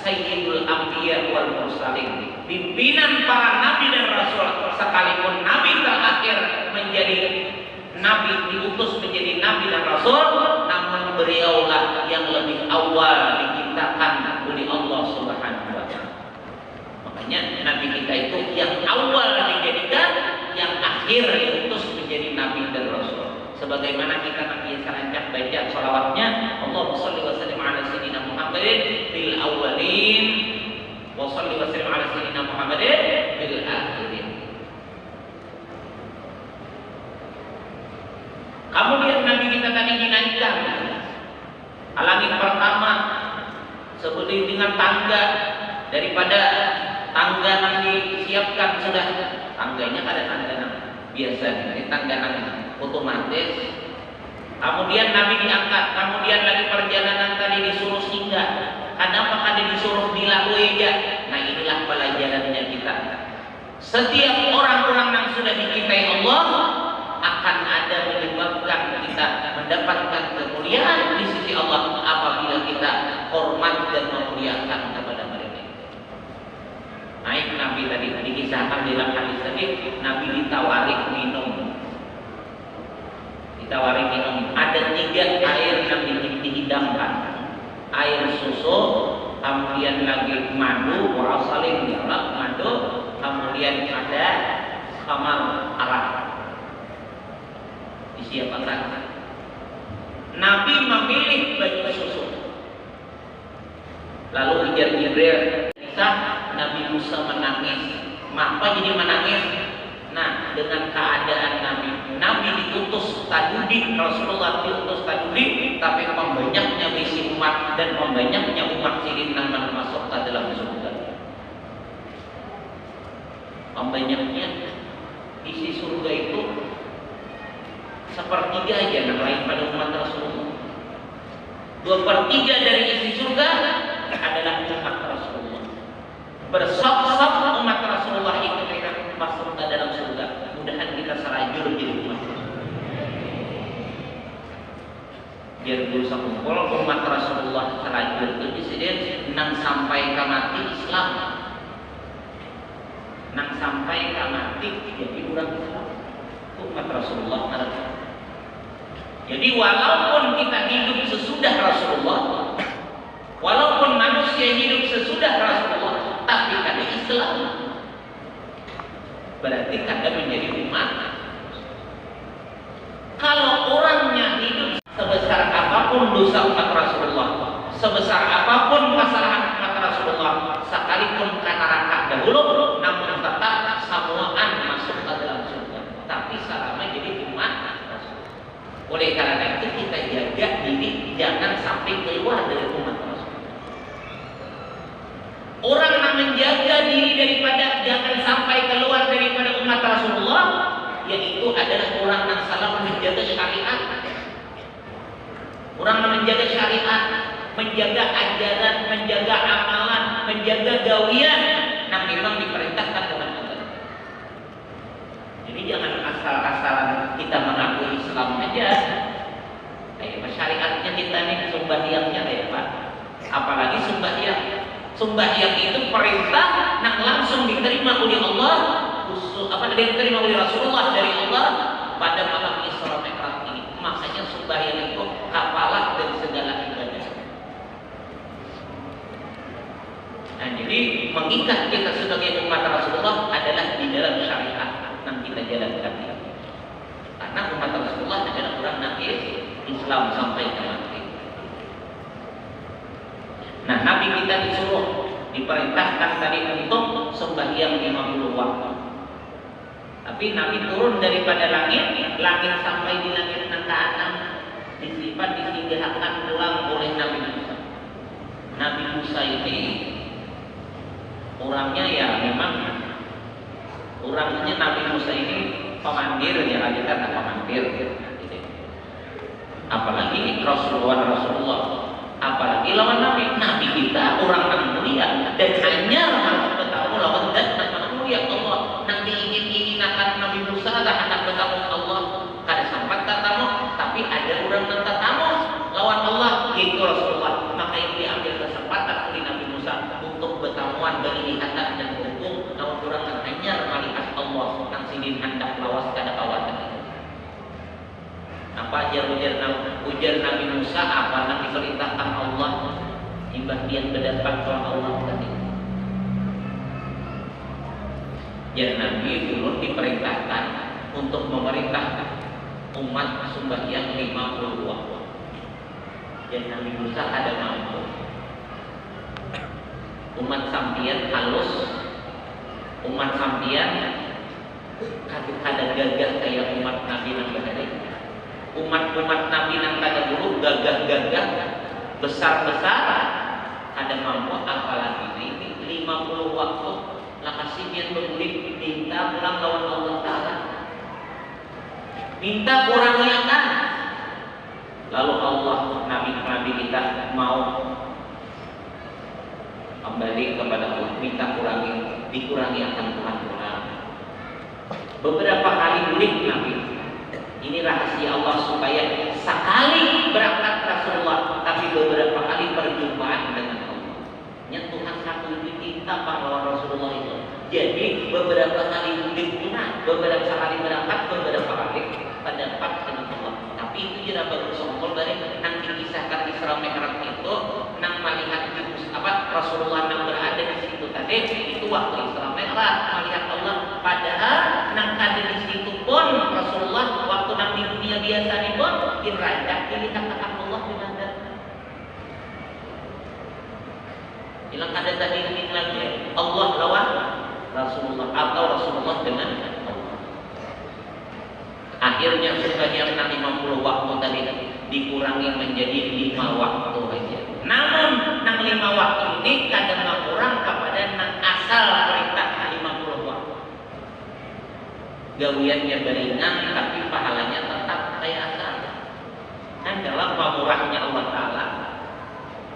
Sayyidul Anbiya wal Mursalin, pimpinan para nabi dan rasul, sekalipun nabi terakhir menjadi nabi, diutus menjadi nabi dan rasul, namun beliaulah yang lebih awal diciptakan oleh Allah Subhanahu wa taala. Makanya nabi kita itu yang awal dijadikan, yang akhir diutus menjadi nabi dan rasul. Sebagaimana kita nanti selanjutnya baca shalawatnya, Allahumma shalli wa sallim ala sayyidina Muhammadin fil awwalin wa shalli wa sallim ala sayyidina Muhammadin fil akhirin. Kemudian Nabi kita tadi dinaikkan ke langit pertama sebelum dengan tangga, daripada tangga yang disiapkan sudah, tangganya ada tangga biasa, ini tangga otomatis. Kemudian Nabi diangkat, kemudian lagi perjalanan tadi disuruh singgah. Kenapa ada disuruh dilalui aja? Nah inilah pelajarannya kita. Setiap orang-orang yang sudah dicintai Allah akan ada menyebabkan kita mendapatkan kemuliaan di sisi Allah apabila kita hormat dan memuliakan kepada mereka. Naik Nabi tadi dikisahkan dalam hadis tadi, Nabi ditawari minum. Ada 3 air yang dihidangkan, air susu, kemudian lagi madu, warasalin dialog madu, kemudian ada khamar arak disiapkan. Nabi memilih baju susu. Lalu ujar Jibril, kisah Nabi Musa menangis. Mengapa jadi menangis? Nah, dengan keadaan Nabi diutus tadudi, Rasulullah diutus tadudi, tapi membanyaknya misi umat dan membanyaknya umat sirin yang masuk ke dalam surga. Membanyaknya isi surga itu sepertiga aja yang lain pada umat Rasulullah. 2/3 dari isi surga adalah umat Rasulullah. Bersop-sop umat Rasulullah itu masuk ke dalam surga. Mudahan kita serajur jadi umat. Biar berusaha kumpul umat Rasulullah serajur itu disini nang sampai ke mati Islam, nang sampai ke mati jadi orang Islam. Umat Rasulullah mereka. Jadi walaupun kita hidup sesudah Rasulullah, walaupun manusia hidup sesudah Rasulullah, tapi kada Islam, berarti kada menjadi umat. Kalau orangnya hidup sebesar apapun dosa umat Rasulullah, sebesar apapun kesalahan umat Rasulullah, sekalipun ke neraka dahulu, namun tetap samuan masuk ke dalam surga. Tapi selama jadi umat Rasulullah. Oleh karena itu kita jaga diri jangan sampai keluar dari umat Rasulullah. Orang yang menjaga diri daripada jangan sampai keluar daripada umat Rasulullah, yaitu adalah orang yang salah menjaga syariat. Orang yang menjaga syariat, menjaga ajaran, menjaga amalan, menjaga gawian yang memang diperintahkan oleh Allah. Jadi jangan asal-asalan kita mengaku Islam aja. Syariatnya kita nih sembahyangnya ya Pak. Apalagi sembahyang. Sembahyang itu perintah yang langsung diterima oleh Allah, diterima oleh Rasulullah dari Allah pada malam Isra Mi'raj ini. Makanya sembahyang itu kafalah dari segala ibadah. Nah, jadi mengikat kita sebagai umat Rasulullah adalah di dalam syariat yang kita jalankan. Karena umat Rasulullah adalah orang nabi Islam sampai ke mati. Nah, Nabi kita disuruh diperintahkan tadi untuk sembahyang 50 waktu. Tapi Nabi turun daripada langit sampai di langit yang ke-6, disifat disinggahkan pulang oleh Nabi Musa. Nabi Musa ini orangnya ya memang orangnya Nabi Musa ini pemandir ya, kita tak pemandir. apalagi Rasulullah, apalagi lawan Nabi kita orang yang mulia dan hanya harus bertamu lawan dan mulia Allah nanti ingin akan Nabi Musa lah anak bertamu Allah kada sempat katamu tapi ada orang yang katamu lawan Allah yaitu Rasulullah, maka ini diambil kesempatan oleh Nabi Musa untuk bertamuan berlihatan dan berhubung lawan orang yang hanya melihat Allah yang sidin hendak lawas kada kawan. Apa ujar Nabi Musa apa yang diperintahkan Allah ibah dia berdapat kepada Allah tadi. Ya Nabi dulu diperintahkan untuk memerintahkan umat sembahyang 50 waktu. Dan Nabi Musa ada mampu. Umat sampian halus, umat sampian kada gagah kayak umat Nabi yang berhari. Umat Nabi yang kada dulu gagah-gagah besar-besar ada mampu apalagi ini 50 waktu lakasi biar bermulik minta pulang lawan Allah Ta'ala minta kurang liakan lalu Allah Nabi kita mau kembali kepada Allah minta dikurangi akan Tuhan pulang beberapa kali mulik Nabi. Ini rahasia Allah supaya sekali berangkat Rasulullah tapi beberapa kali perjumpaan dengan Allah. Yang Tuhan satu diminta pahlawan Rasulullah itu. Jadi beberapa kali mudik guna, beberapa kali berangkat, beberapa kali pendapat dengan Allah. Tapi itu tidak bagus songkol dari nanti kisahkan Isra Mi'raj itu nang melihat Rasulullah nang berada di situ tadi itu waktu Isra Mi'raj melihat Allah padahal nang ada di situ pun Rasulullah waktu nang di dunia biasa ini pun dirajak ini kata Allah dengan hilang ada tadi ini lagi Allah lawan Rasulullah atau Rasulullah dengan Allah. Akhirnya sebagian 50 waktu tadi dikurangi menjadi 5 waktu saja. Namun nang 5 waktu ini kadang kurang kepada nang asal perintah 50 waktu. Gawiannya beringan tapi pahalanya tetap kayak asal. Kan dalam pamurahnya Allah Ta'ala.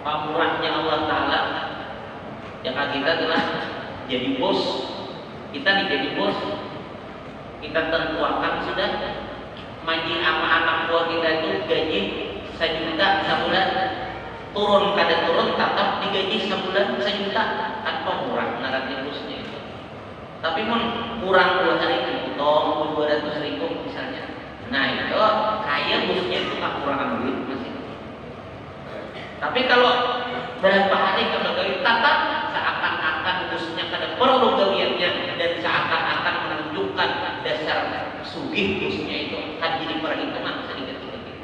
Pamurahnya Allah Ta'ala yang kita telah jadi bos. Kita nih jadi bos. Kita tentuakan sudah maji sama anak buah kita itu gaji 1 juta sebulan. Turun kada turun tetap digaji sebulan 1 juta tanpa murah nanti bosnya itu. Tapi pun kurang 2 hari potong 200.000 misalnya. Nah itu kaya bosnya itu tak kurangan duit masih. Tapi kalau berapa hari kalau gaji tetap seakan-akan bosnya kada perlu gawiannya dan seakan-akan menunjukkan dasar sugih bosnya itu kan jadi perhitungan sedikit-sedikit.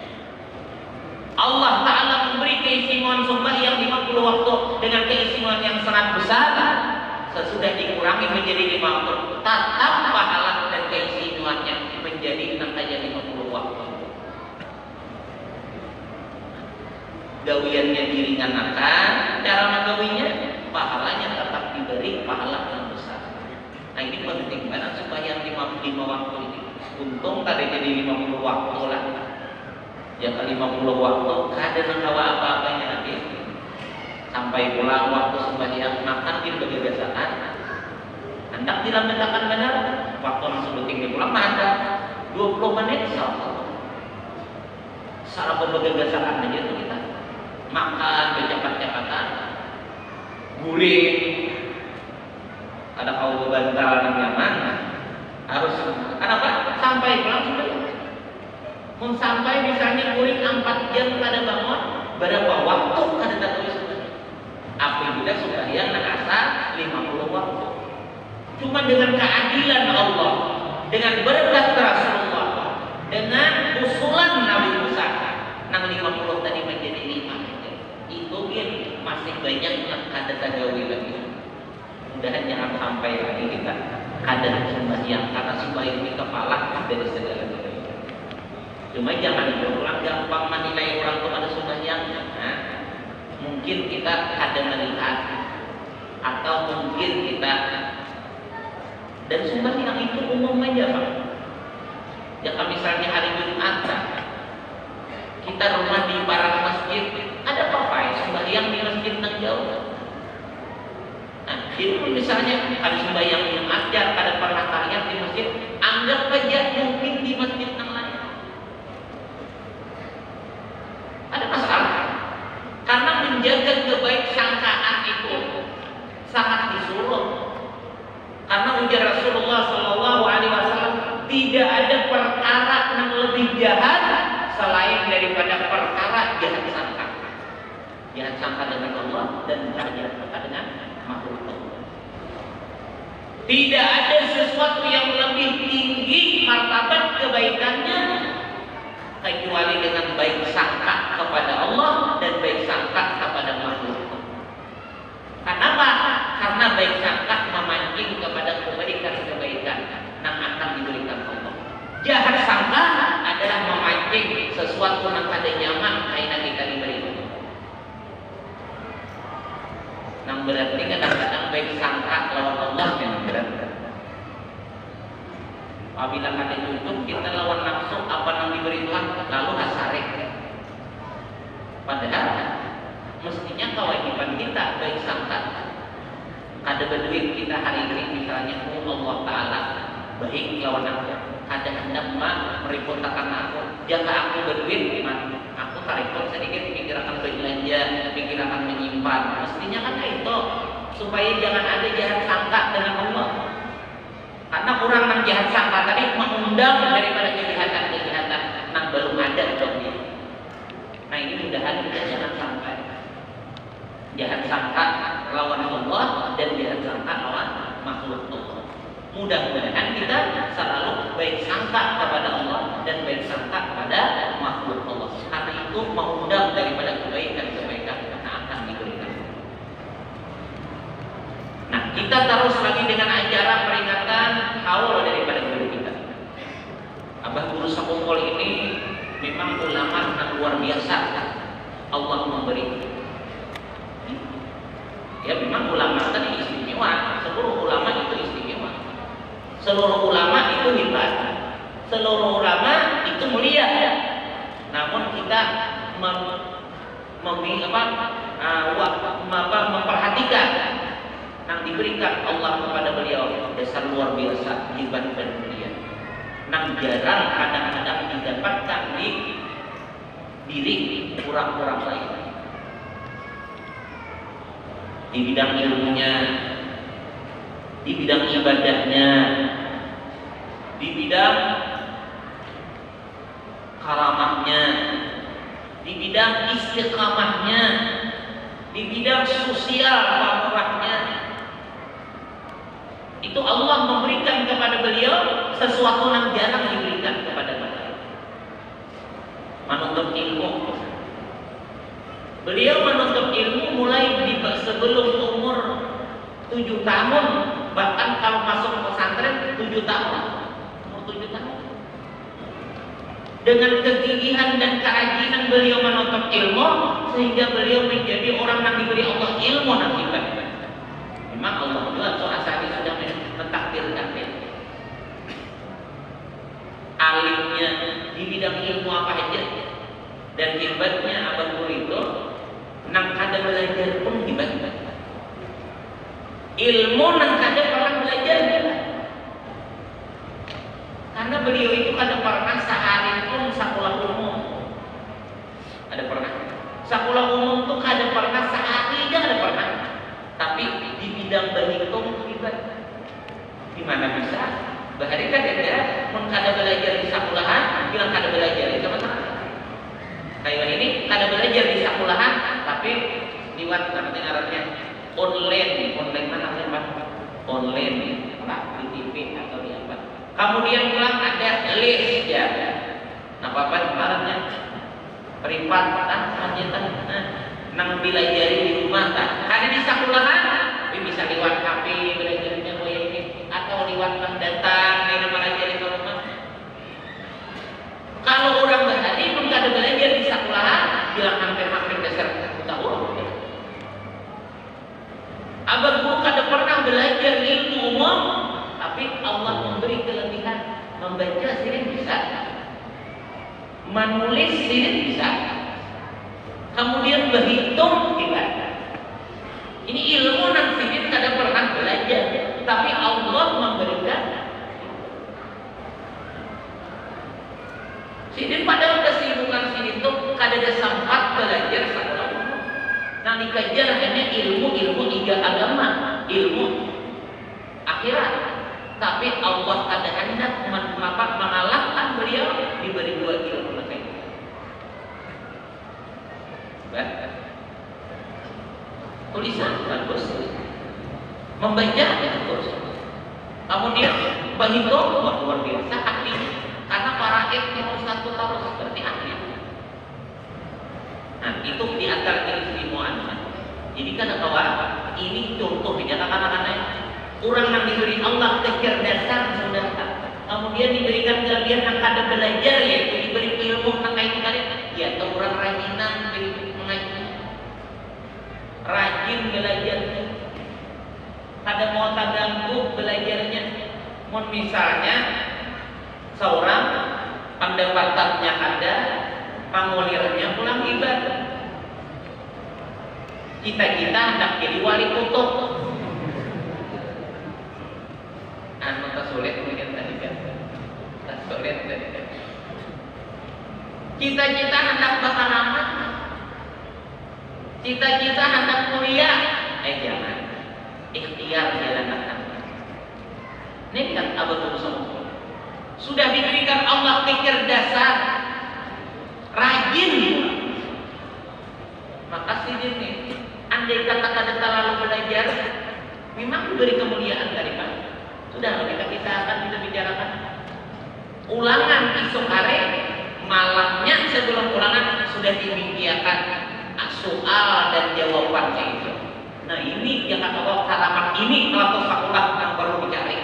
Allah Ta'ala memberi keistimewaan sembahyang 50 waktu dengan keistimewaan yang sangat besar. Sesudah dikurangi menjadi 5 waktu tetap pahala dan keistimewaannya menjadi 50 waktu. Gawiannya diringankan, cara menggawinya pahalanya tetap diberi pahala yang besar. Nah ini penting karena sembahyang 5 waktu ini. Untung tadi jadi 50 waktu lah. Ya kali 50 waktu kada nangkawa apa-apanya nanti. Sampai pulang waktu sembahyang makan di bergegasakan. Hendak dilaksanakan benar. Waktu langsung detik pulang ada 20 menit salah bergegasakan aja tuh kita. Makan bercepat-cepatan. Guling. Ada kau bantal yang nyaman. Harus kenapa? Sampai pulang sudah. Mun sampai misalnya guling 4 jam kada bangun, berapa waktu kada tahu sebenarnya. Apabila sembahyang nakasa 50 waktu. Cuma dengan keadilan Allah, dengan berkat Rasulullah, dengan usulan Nabi Musa, nang 50 tadi menjadi 5 aja. Itu dia masih banyak yang kada tagawi lagi. Mudahan jangan sampai lagi kita kada sembahyang karena sembahyang ini kepala dari segala-galanya. Cuma jangan berulang gampang menilai orang kepada sembahyang. Nah, mungkin kita kada melihat atau mungkin kita dan sembahyang itu umum aja Pak. Ya misalnya hari Jumat Kita rumah di barat masjid, ada apa sembahyang di masjid yang jauh. Nah, itu misalnya ada sembahyang yang ajar, ada pernah tahiyat di masjid, anggap aja mungkin di masjid yang lain. Ada masalah. Karena menjaga kebaik-sangkaan itu sangat disuruh. Karena ujar Rasulullah Shallallahu Alaihi Wasallam, tidak ada perkara yang lebih jahat selain daripada perkara jahat sangka. Jahat sangka dengan Allah dan jahat sangka dengan makhluk Allah. Tidak ada sesuatu yang lebih tinggi martabat kebaikannya kecuali dengan baik sangka kepada Allah dan baik sangka kepada makhluk. Kenapa? Karena baik sangka memancing kepada kebaikan-kebaikan yang akan diberikan Allah. Jahat sangka adalah memancing sesuatu yang ada nyaman karena kita diberi. Yang berarti kadang-kadang baik sangka lawan Allah yang berat. Apabila ada cukup kita lawan nafsu apa yang diberi Tuhan lalu hasarek. Padahal mestinya kewajiban kita baik sangka. Ada berduit kita hari ini misalnya Allah Ta'ala baik lawan aku. Ada hendak merepotkan aku. Jika aku berduit gimana? Aku tarikkan sedikit pikirkan belanja, pikirkan menyimpan. Mestinya kan itu supaya jangan ada jahat sangka dengan Allah. Karena orang yang jahat sangka tadi mengundang daripada kejahatan-kejahatan yang belum ada dong dia. Nah ini mudahan kita jangan sampai jahat sangka lawan Allah dan jahat sangka lawan makhluk Allah. Mudah-mudahan kita selalu baik sangka kepada Allah dan baik sangka kepada makhluk Allah. Karena itu mengundang daripada kebaikan-kebaikan yang akan diberikan. Nah, kita terus lagi dengan acara peringatan haul daripada guru kita. Abah Guru Sakungkol ini memang ulama yang luar biasa. Allah memberi. Ya memang ulama tadi istimewa. Seluruh ulama itu istimewa. Seluruh ulama itu hebat. Seluruh ulama itu mulia. Namun kita memperhatikan yang diberikan Allah kepada beliau dasar luar biasa, hebat dan mulia. Yang jarang kadang-kadang didapatkan di diri orang-orang lain. Di bidang ilmunya, di bidang ibadahnya, di bidang karamahnya, di bidang istiqamahnya, di bidang sosial pamorahnya. Itu Allah memberikan kepada beliau sesuatu yang jarang diberikan kepada manusia. Menuntut ilmu. Beliau menuntut ilmu mulai sebelum umur 7 tahun, bahkan kalau masuk pesantren 7 tahun. Umur 7 tahun. Dengan kegigihan dan kerajinan beliau menuntut ilmu sehingga beliau menjadi orang yang diberi Allah ilmu akibat. Memang Allah juga soal sudah mentakdirkan dia. Alimnya di bidang ilmu apa aja dan hebatnya Abah Guru itu nang kada belajar pun hebat. Ilmu nang kada pernah belajar hebat. Karena beliau itu kada pernah sehari pun sekolah umum. Ada pernah? Sekolah umum tuh kada pernah sehari aja kada pernah. Tapi di bidang berhitung hebat. Di mana bisa? Bahari kan ada mun kada belajar di sekolahan, bilang kada belajar itu mana? Kayak ini kada belajar di sekolahan, tapi liwat apa ngarannya? Online mana apa? Online, di TV atau di apa? Kemudian pulang ada les ya. Nah, apa kemarinnya? Privat lanjutan nang belajar di rumah kan. Kada di sekolahan, tapi bisa liwat HP belajarnya ini atau liwat datang ini belajar di rumah. Kalau orang bahari pun kada belajar di sekolahan, bilang hampir-hampir dasar tahun. Abang Guru kada pernah belajar ilmu umum, tapi Allah memberi kelebihan membaca sering bisa, menulis ini bisa, kemudian berhitung tidak. Ini ilmu yang sidin kada pernah belajar, tapi Allah memberikan. Sidin padahal kesibukan sidin itu kada ada sempat belajar satu. Nah dikajar hanya ilmu tiga agama, ilmu akhirat. Tapi Allah ada hendak mengalahkan beliau diberi dua ilmu lagi. Tulisan bagus, membaca bagus, kemudian berhitung luar biasa ahlinya, karena para ilmu satu harus seperti ahli. Nah itu diantara keistimewaan. Jadi kan kawan, ini contohnya anak-anak orang yang diberi Allah kecerdasan sudah, kemudian diberikan kelebihan yang kada belajar, yaitu diberi ilmu tentang kalian, ya orang rajinan mengaji. Rajin belajarnya, kada mau terganggu belajarnya. Mau misalnya seorang pendapatannya ada, pengulirnya pulang ibadah, cita-cita hendak jadi wali kutub. Anu sulit mungkin tadi kan, sulit tadi kan. Cita-cita hendak berkaramat, cita-cita hendak kuliah, jangan. Ikhtiar jalan Anda. Ini kan abad semua. Sudah diberikan Allah kecerdasan, rajin. Maka sidin nih, andai kata-kata terlalu belajar, memang diberi kemuliaan dari Pak. Sudah kita akan bicarakan ulangan esok hari, malamnya sebelum ulangan sudah dimimpiakan soal dan jawabannya itu. Nah ini yang kata Allah, halaman ini atau fakulah yang perlu dicari.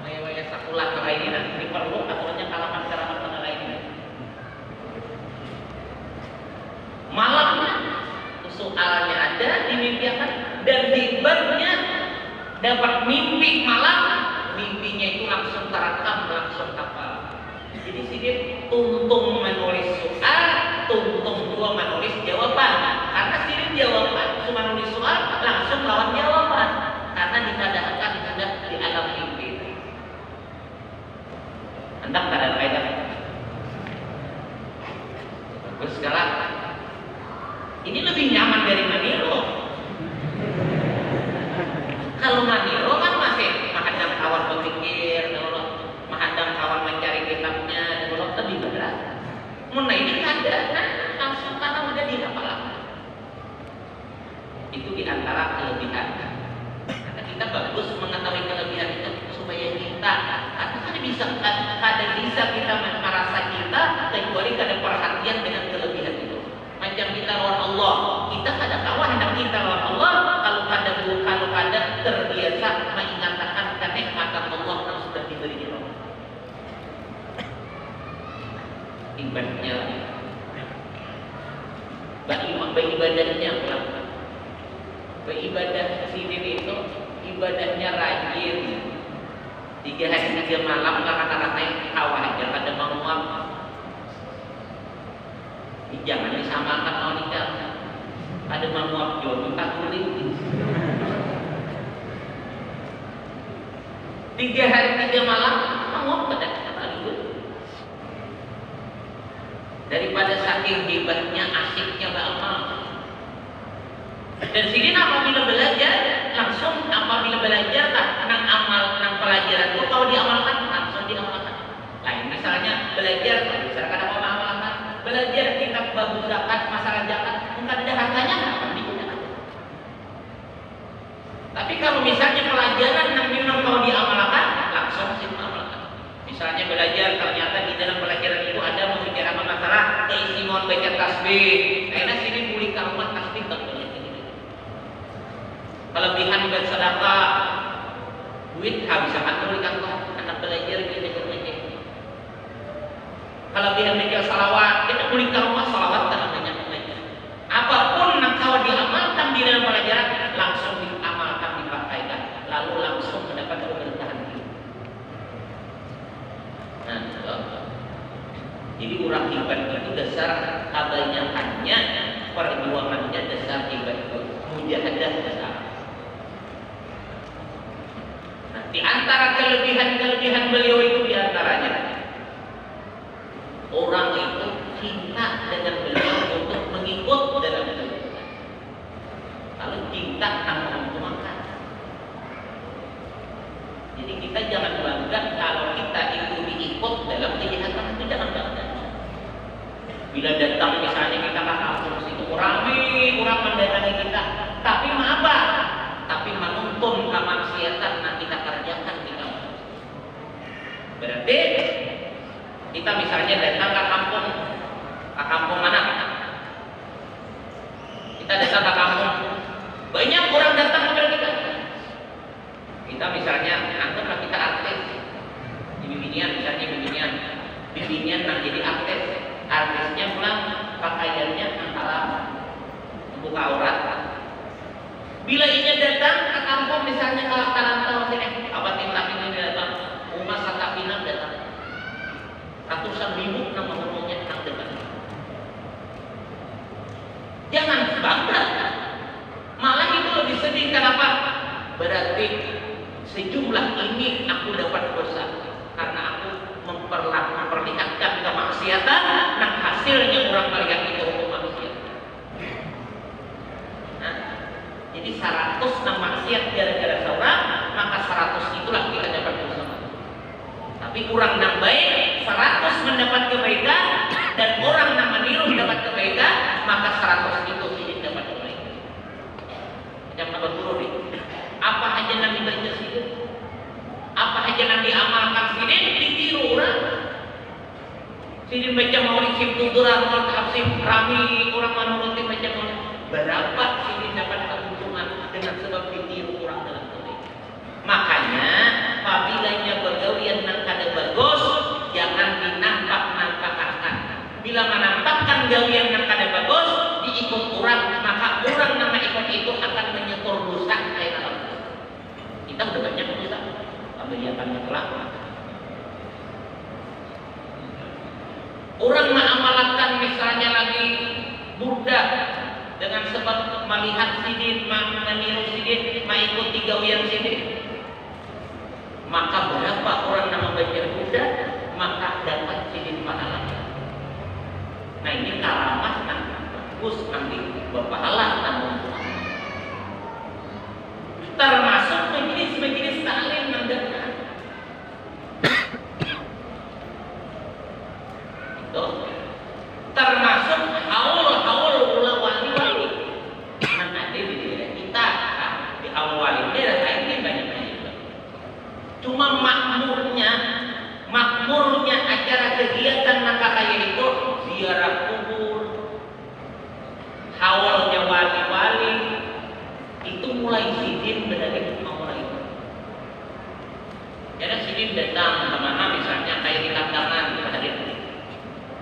Kayak sakulah kayak ini nanti perlu aturannya halaman tengah lainnya. Malamnya soalnya ada dimimpiakan dan tiba-tiba dapat mimpi malam, mimpinya itu langsung terekam, langsung hafal. Jadi sidin tuntung menulis soal, tuntung dua menulis jawaban. Karena sidin jawaban cuma menulis soal langsung lawan jawaban. Karena dikadangkan sudah di alam mimpi. Hendak kada faedah. Bagus sekarang. Ini lebih nyaman dari Manilo. Kalau Manilo kan masih menghadang kawan berpikir, menghadang kawan mencari kitabnya, lebih berat. Muna ini ada, langsung karena udah dihafal. Itu diantara kelebihan. Karena kita bagus mengetahui kelebihan itu supaya kita, karena bisa kita merasa kita kecuali kada perhatian dengan kelebihan itu. Macam kita lawan Allah, kita kada tahu hendak kita lawan Allah kalau kada terbiasa mengingatkan kenikmatan Allah yang sudah diberi Allah. Ibadahnya, ibadahnya beribadah sidin itu ibadahnya rajin. 3 hari 3 malam kata-katanya kawah aja kada menguap. Jangan disamakan wanita. Ada menguap jodoh tak kulit. 3 hari 3 malam menguap pada kata itu. Daripada saking hebatnya asiknya beramal. Dan sini apabila belajar langsung apabila belajar nang amal nang pelajaran itu kalau diamalkan langsung diamalkan. Lain misalnya belajar misalkan apa amalkan belajar kitab bab zakat masalah zakat mungkin ada hartanya nggak digunakan. Tapi kalau misalnya pelajaran yang memang kalau diamalkan langsung diamalkan. Misalnya belajar ternyata di dalam pelajaran itu ada membicarakan masalah keistimewaan baca tasbih. Karena sini pulih karuan tasbih terbanyak. Kelebihan bersedekah, duit habis akan berikan anak belajar belajar. Kelebihan baca salawat, kita pulih karuan salawat dan banyak. Apapun yang kau diamalkan di dalam pelajaran langsung diamalkan dipakaikan, lalu langsung mendapat keberkahan. Jadi orang hebat itu dasar kebanyakannya perjuangannya dasar hebat itu mujahadah dasar. Nah, di antara kelebihan beliau itu diantaranya orang itu cinta dengan beliau untuk mengikut dalam beliau. Kalau cinta tanpa mengumpulkan. Jadi kita jangan bangga kalau kita itu diikut dalam kejahatan, itu jangan bangga. Bila datang misalnya kita ke kampus itu ramai orang mendatangi kita, tapi apa? Tapi menuntun kemaksiatan yang kita kerjakan di kampus. Berarti kita misalnya datang ke kampung mana? Kita datang ke kampung, banyak orang datang kepada kita. Kita misalnya anggaplah kita artis, di bibinian yang jadi artis. Artisnya pulang pakaiannya antara membuka aurat. Bila ia datang ke kampung misalnya ke Tarantau sini, abad ini datang, umat Satapinang datang, ratusan ribu nama ngomongnya tentang depan. Jangan bangga, malah itu lebih sedih. Kenapa? Berarti sejumlah ini aku dapat dosa karena aku memperlihatkan kemaksiatan, nah hasilnya orang melihat itu hukum maksiat. Nah, jadi 100 nah maksiat gara-gara seorang, maka 100 itulah kita dapat dosa. Tapi kurang nang baik, 100 mendapat kebaikan, dan orang nang meniru dapat kebaikan, maka 100 itu tidak dapat kebaikan. Jangan berturut nih. Apa aja yang dibaca sini? Apa aja yang diamalkan sini ditiru orang. Sini baca maulid simtuduran maulid tafsir rami orang menuruti baca maulid. Berapa sini dapat keuntungan dengan sebab ditiru orang dalam kebaikan. Makanya apabila bergawian nang kada bagus, jangan dinampak-nampakkan. Bila menampakkan gawian nang kada bagus, diikut orang, maka orang nama ikut itu akan menyetor dosa kayak dalam. Kita udah banyak dosa. Kegiatannya kelak. Orang mengamalkan misalnya lagi budak dengan sebab melihat sidin, meniru sidin, mengikuti gawian sidin. Maka berapa orang nama baca budak, maka dapat sidin pahalanya. Nah ini karamah yang bagus nanti berpahala namun termasuk majelis taklim mendengar. Itu termasuk haul wali-wali yang ada di daerah kita. Di haul wali daerah ini banyak. Cuma makmurnya acara kegiatan maka kayak itu ziarah kubur, haulnya wali-wali itu mulai sidin dari mulai. Jadi sidin datang kemana misalnya kayak di kandangan kita hadir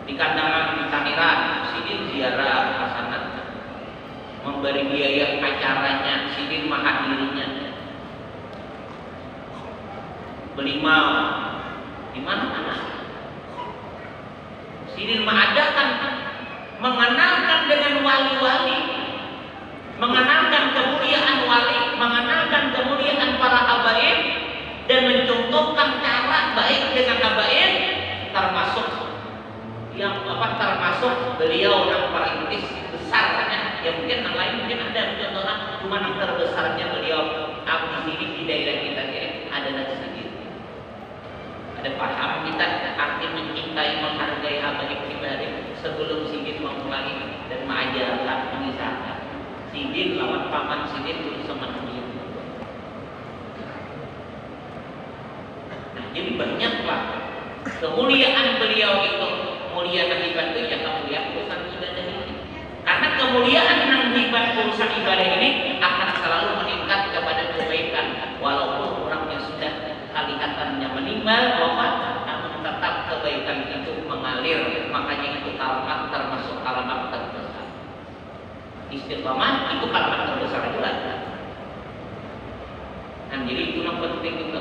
di kandangan di Tangerang, sidin ziarah hasanat, memberi biaya acaranya, sidin menghadirinya, beli mal di mana-mana. Sidin mengadakan, mengenalkan dengan wali-wali, mengenalkan kemuliaan wali, mengenalkan kemuliaan para habaib, dan mencontohkan cara baik dengan habaib, termasuk beliau yang paling besarnya, ya mungkin yang lain mungkin ada contohnya, cuma yang terbesarnya beliau di sini di daerah kita adalah sedikit. Ada paham kita arti mencintai, menghargai habaib pribadi sebelum sidin memulai dan mengajarkan, mengisahkan. Sidin lawan paman sidin itu sama dia. Nah, jadi banyaklah kemuliaan beliau itu, mulia dan hebat itu ya kemuliaan urusan ibadah ini. Karena kemuliaan yang hebat urusan ibadah ini akan selalu meningkat kepada kebaikan, walaupun orangnya sudah kelihatannya meninggal, wafat, namun tetap kebaikan itu mengalir. Makanya itu alamat termasuk alamat terbesar. Istiqomah itu kalimat terbesar juga. Dan jadi itu yang penting itu.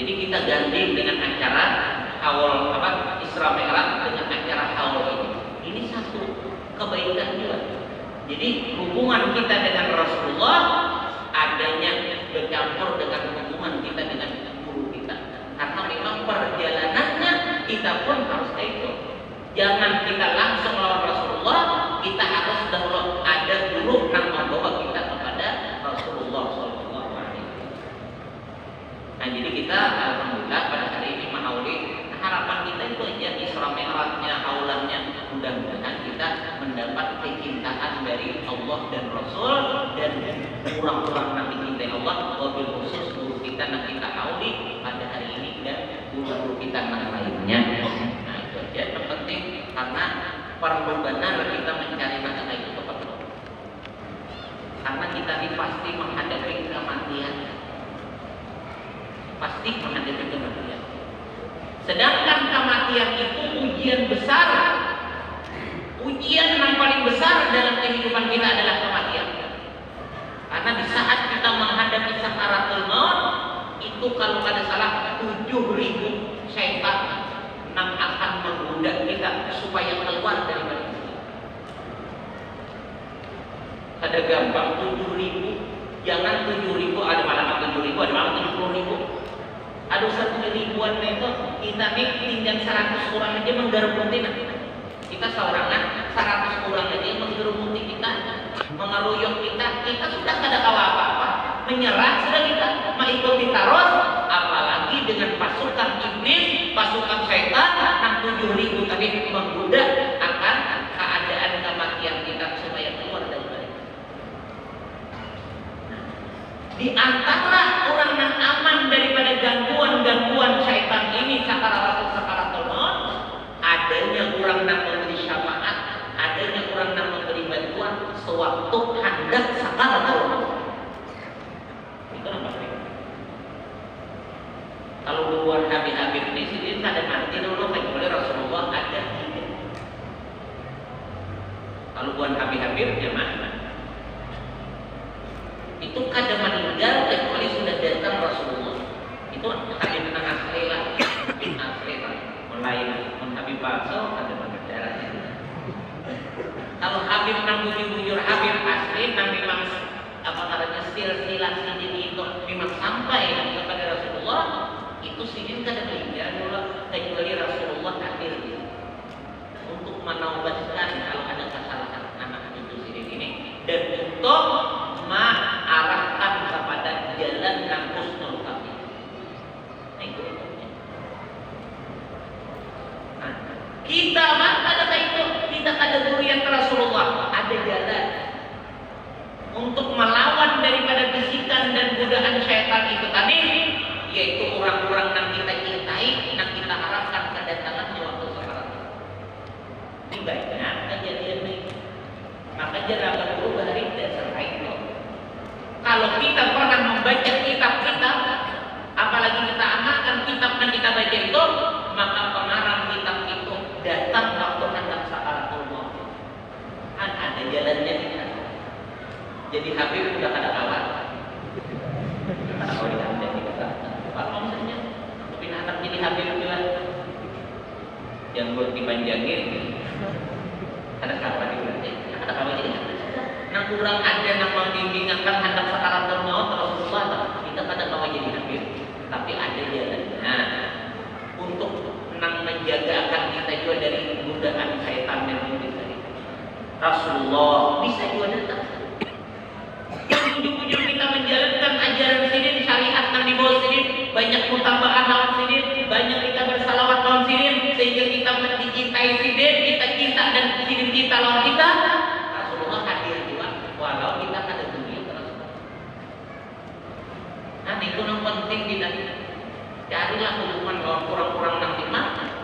Jadi kita gandeng dengan acara haul Isra Mi'raj dengan acara haul ini. Ini satu kebaikan juga. Jadi hubungan kita dengan Rasulullah adanya bercampur dengan hubungan kita dengan guru kita. Karena memang perjalanannya kita pun harus itu. Jangan kita langsung lawan Rasulullah, kita harus dahulu ada guru yang membawa kita kepada Rasulullah Sallallahu Alaihi Wasallam. Nah, jadi kita alhamdulillah pada hari ini maulid, harapan kita itu aja Isra Mi'rajnya, haulannya, mudah-mudahan kita mendapat kecintaan dari Allah dan Rasul dan kurang-kurang nanti kita Allah, wabil khusus guru kita nanti kita auli pada hari ini dan guru-guru kita yang lainnya. Nah, itu aja yang penting karena perlu benar kita mencari masalah itu kepada Allah. Karena kita ini pasti menghadapi kematian. Pasti menghadapi kematian. Sedangkan kematian itu ujian besar. Ujian yang paling besar dalam kehidupan kita adalah kematian. Karena di saat kita menghadapi sakaratul maut itu kalau ada salah 7.000 syaitan yang akan menggoda kita supaya keluar dari badan kita. Ada gampang 7.000, jangan 7.000, ada malam 7.000, ada malam 70.000. Ada 1.000-an itu kita nih tinggal 100 orang aja menggerumuti kita seorangan 100 orang aja menggerumuti kita, mengeroyok kita sudah tidak tahu apa-apa, menyerah sudah kita, mengikuti terus, apalagi dengan pasukan iblis, pasukan syaitan yang 7.000 tadi menggoda akan keadaan kematian kita supaya keluar dari badan. Di antara orang yang aman daripada gangguan-gangguan syaitan ini sakaratul maut, adanya orang yang memberi syafaat, adanya orang yang memberi bantuan sewaktu hendak sakaratul maut. Itu namanya. Kalau duluan Habib ini sendiri kada mati dulu oleh Rasulullah ada. Kalau bukan Habib jemaah itu kada meninggal kecuali sudah datang Rasulullah. Itu Habib yang asli lah, asli lah. Mulai Habib palsu kada meninggal. Kalau Habib yang bujur Habib asli, yang memang apa namanya silsilah sini itu memang sampai kepada Rasulullah, itu sini kada meninggal dulu kecuali Rasulullah hadir untuk menaubatkan kalau ada kesalahan anak itu sini ini dan untuk mengarahkan kepada jalan yang husnul khatimah. Nah, itu. Nah, kita pada itu kita kategorian Rasulullah ada jalan untuk melawan daripada bisikan dan godaan syaitan itu tadi, yaitu orang-orang yang kita cintai, yang kita harapkan kedatangan di waktu sekarang. Ini baiknya kejadian ini. Maka jangan berubah dari dasar itu. Kalau kita pernah membaca kitab-kitab, apalagi kita amalkan kitab yang kita baca itu, maka pengarang kitab itu datang waktu hendak sakaratul maut. Kan ada jalannya kita. Jadi Habib sudah kada kawan. Kalau tidak jadi kata, apa maksudnya? Tapi anak jadi Habib juga. Yang buat dipanjangin, ada kawan dipanjang, ada kawan jadi Habib. Nang kurang ada yang membimbingkan hendak sakaratul maut Rasulullah, kita kada kawan jadi Habib. Tapi ada jalannya untuk nang menjagakan kita juga dari godaan syaitan dan iblis tadi. Rasulullah bisa juga datang. Ujung-ujung kita menjalankan ajaran sini, syariat yang dibawa sini, banyak mutaba'ah lawan sini, banyak kita bersalawat lawan sini, sehingga kita mencintai sini, kita cinta dan sini cinta lawan kita. Rasulullah hadir juga, walau kita ada dunia terus. Nah, itu yang penting kita carilah hubungan lawan kurang-kurang nanti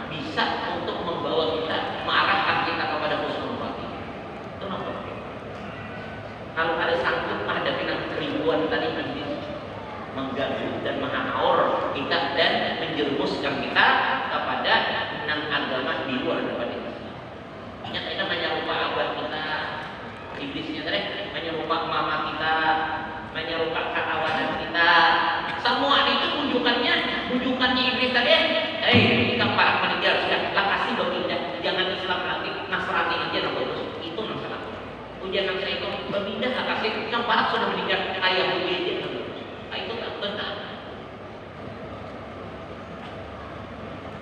bisa untuk membawa kita, mengarahkan kita kepada husnul khatimah. Itu yang penting. Kalau ada sanggup menghadapi ribuan tadi iblis mengganggu dan menghaur kita dan menjerumuskan kita kepada enam agama di luar daripada Islam. Ingat ini menyerupa abad kita, iblisnya tadi menyerupa mama kita, menyerupa kawan kita. Semua itu bujukannya iblis tadi. Hei, kita yang barat sudah meninggal, ayah budi itu tak benar.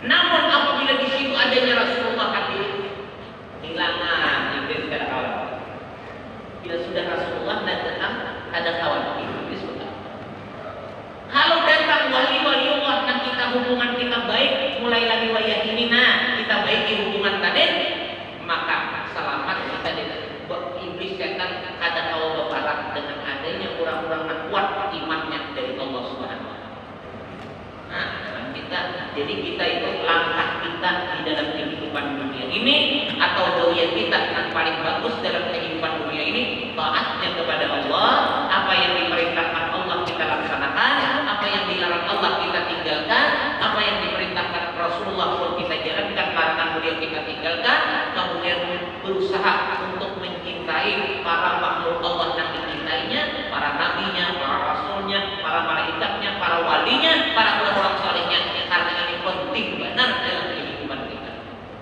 Namun apabila di situ adanya Rasulullah hadir, hilangan iblis dan kawan. Bila sudah Rasulullah dan datang ada kawan iblis sudah. Kalau datang wali Allah dan kita hubungan kita baik, mulai lagi wayahinina kita baiki hubungan tadi, maka selamat kita dari iblis setan ada kawan barat dengan adanya orang-orang yang kuat imannya dari Allah Subhanahu wa taala. Nah, jadi kita itu langkah kita di dalam kehidupan dunia ini atau doa kita yang paling bagus dalam kehidupan dunia ini taatnya kepada Allah, apa yang diperintahkan Allah kita laksanakan, apa yang dilarang Allah kita tinggalkan, apa yang diperintahkan Rasulullah pun kita jalankan, larangan beliau kita tinggalkan, kemudian berusaha untuk mencintai para makhluk Allah yang dicintainya, para nabinya, para rasulnya, para malaikatnya, para walinya, para orang-orang salehnya, karena ini penting benar dalam kehidupan kita.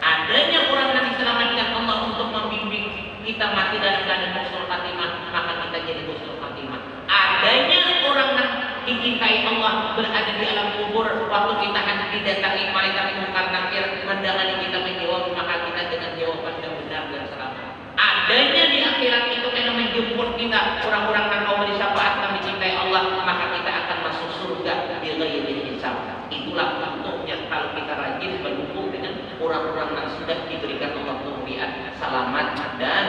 Adanya orang yang diselamatkan Allah untuk membimbing kita mati dalam keadaan husnul khatimah, maka kita jadi husnul khatimah. Adanya orang yang dicintai Allah berada di alam kubur, waktu kita akan didatangi malaikat munkar nakir mendatangi kita menjawab, maka kita dengan jawaban yang benar dan selamat. Adanya di akhirat itu karena menjemput kita orang-orang yang kaum bersyafaat yang dicintai Allah, maka kita akan masuk surga bi ghairi hisab. Itulah bentuknya kalau kita rajin berhubung dengan orang-orang yang sudah diberikan Allah kemuliaan, selamat dan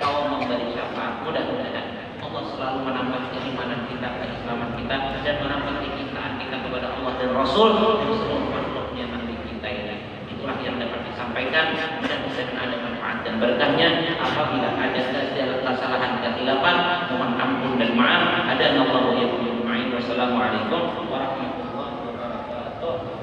kaum memberi syafaat. Mudah-mudahan Allah selalu menambah keimanan kita, keislaman kita, dan menambah kecintaan kita kepada Allah dan Rasul dan seluruh makhluknya yang dicintai. Itulah yang dapat disampaikan. Mudah-mudahan ada manfaat dan berkahnya. Apabila ada kesalahan kesilapan, mohon ampun dan maaf. Ada Allah wa iyyakum ajmain. Wassalamualaikum warahmatullahi wabarakatuh.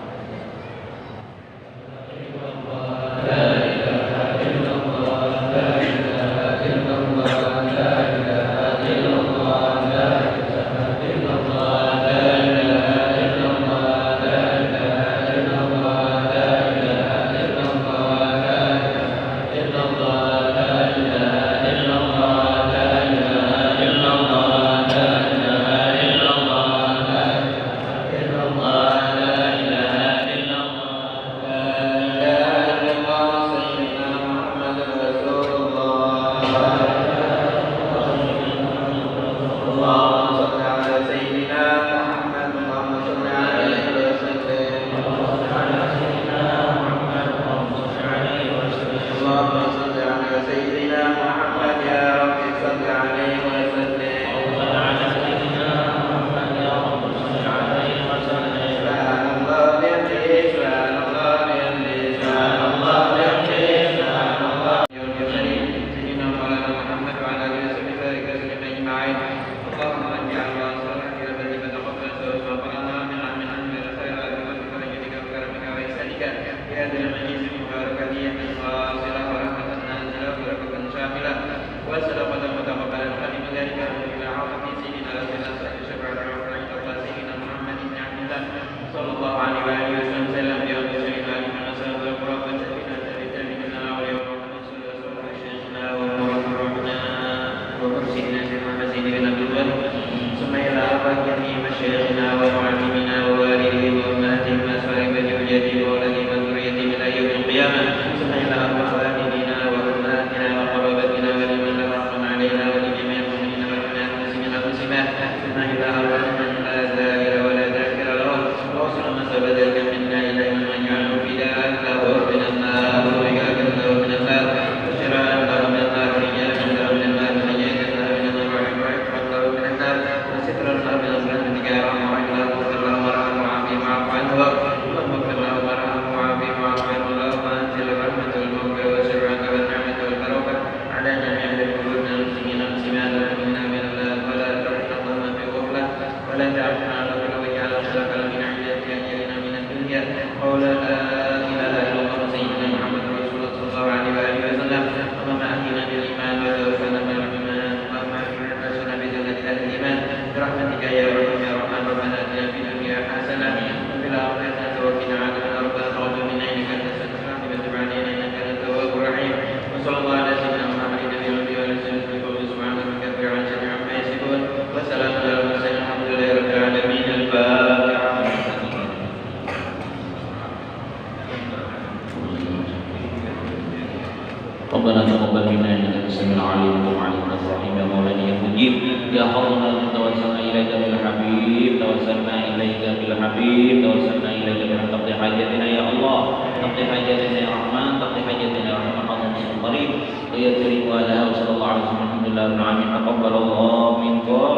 وصلى الله على سيدنا محمد النبي والنبي والرسول صلى الله عليه وسلم. سبحان ربك رب العزة عما يصفون تقبل منا إنك أنت السميع العليم وتب علينا إنك الرحيم يا مولانا يا مجيب يا حوضنا توسلنا إليك بالحبيب توسلنا إليك بالحبيب توسلنا إليك بالحبيب تقضي حاجتنا يا الله تقضي حاجتنا يا رحمن تقضي حاجتنا يا رحمن اللهم قريب ويا كريم وعلى وصلى الله عليه وسلم الحمد لله رب العالمين تقبل الله منكم